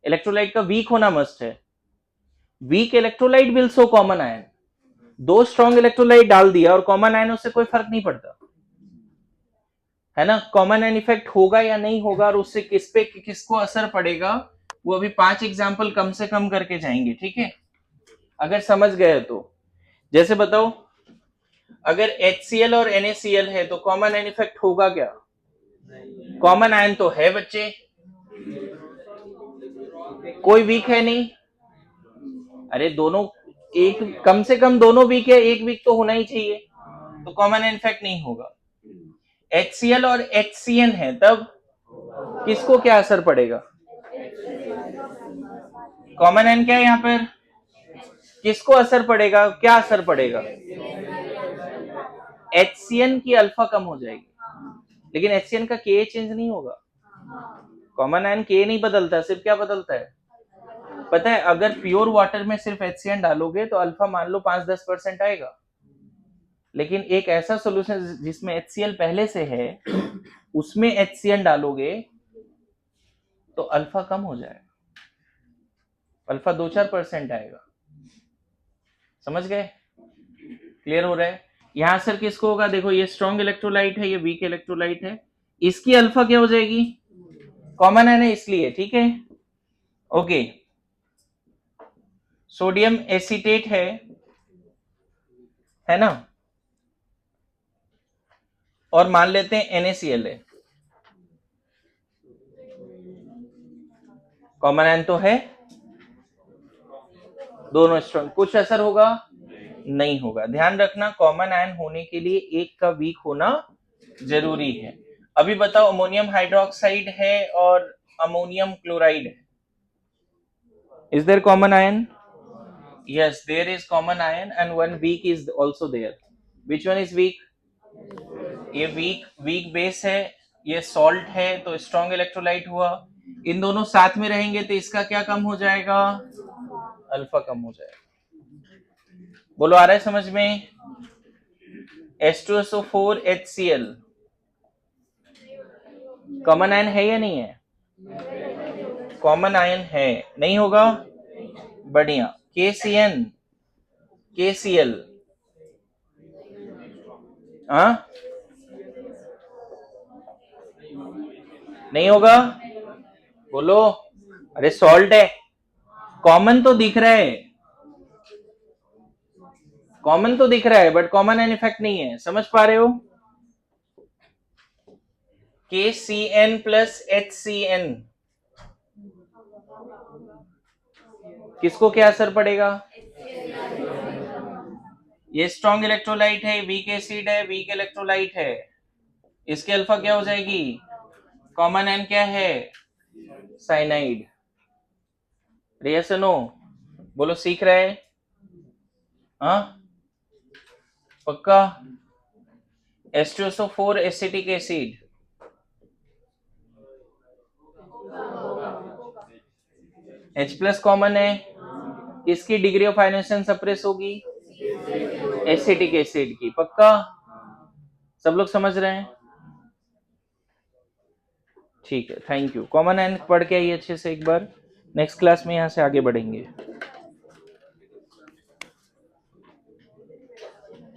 इलेक्ट्रोलाइट का वीक होना मस्ट है। Weak electrolyte will show common ion, दो स्ट्रॉन्ग इलेक्ट्रोलाइट डाल दिया और कॉमन आयन उससे कोई फर्क नहीं पड़ता है ना। कॉमन आयन इफेक्ट होगा या नहीं होगा और उससे किस पे किसको असर पड़ेगा वो अभी 5 एग्जांपल कम से कम करके जाएंगे, ठीक है, अगर समझ गए तो। जैसे बताओ, अगर HCl और NaCl है तो कॉमन आयन इफेक्ट होगा क्या, कॉमन आयन तो है बच्चे, कोई वीक है नहीं, अरे दोनों एक, कम से कम दोनों वीक है, एक वीक तो होना ही चाहिए, तो कॉमन आयन इफेक्ट नहीं होगा। HCl और HCN है तब किसको क्या असर पड़ेगा, कॉमन आयन क्या है यहाँ पर, किसको असर पड़ेगा, क्या असर पड़ेगा, HCN की अल्फा कम हो जाएगी, लेकिन HCN का Ka चेंज नहीं होगा, कॉमन आयन Ka नहीं बदलता, सिर्फ क्या बदलता है पता है, अगर प्योर वाटर में सिर्फ HCN डालोगे तो अल्फा मान लो 5-10% आएगा, लेकिन एक ऐसा सॉल्यूशन जिसमें HCl पहले से है उसमें HCN डालोगे तो अल्फा कम हो जाएगा, अल्फा 2-4% आएगा, समझ गए, क्लियर हो रहा है। यहां सर किसको होगा, देखो ये स्ट्रॉन्ग इलेक्ट्रोलाइट है, ये वीक इलेक्ट्रोलाइट है, इसकी अल्फा क्या हो जाएगी, कॉमन है ना इसलिए, ठीक है, ओके। सोडियम एसीटेट है ना, और मान लेते हैं NaCl है, कॉमन आयन तो है, दोनों स्ट्रॉन्ग, कुछ असर होगा नहीं होगा। ध्यान रखना कॉमन आयन होने के लिए एक का वीक होना जरूरी है। अभी बताओ, अमोनियम हाइड्रोक्साइड है और अमोनियम क्लोराइड है, is their common ion, yes there is common ion and one weak is also there, which one is weak, ये वीक बेस है, ये सॉल्ट है तो स्ट्रॉन्ग इलेक्ट्रोलाइट हुआ, इन दोनों साथ में रहेंगे तो इसका क्या कम हो जाएगा, अल्फा कम हो जाएगा। बोलो आ रहा है समझ में, H2SO4 HCl कॉमन आयन है या नहीं है, कॉमन आयन है, नहीं होगा, बढ़िया, KCl हाँ नहीं होगा, बोलो, अरे सॉल्ट है, कॉमन तो दिख रहा है, कॉमन तो दिख रहा है बट कॉमन आयन इफेक्ट नहीं है, समझ पा रहे हो, KCN प्लस HCN किसको क्या असर पड़ेगा, ये स्ट्रॉन्ग इलेक्ट्रोलाइट है, वीक एसिड है, वीक इलेक्ट्रोलाइट है, इसके अल्फा क्या हो जाएगी, कॉमन आयन क्या है, साइनाइड, यस नो, बोलो सीख रहे हैं, हाँ पक्का, H2SO4 acetic acid, H plus common है, किसकी डिग्री ऑफ आयनेशन सप्रेस होगी, एसिटिक एसिड की, पक्का, सब लोग समझ रहे हैं, ठीक है, थैंक यू। कॉमन आयन पढ़ के आइए अच्छे से एक बार, नेक्स्ट क्लास में यहां से आगे बढ़ेंगे।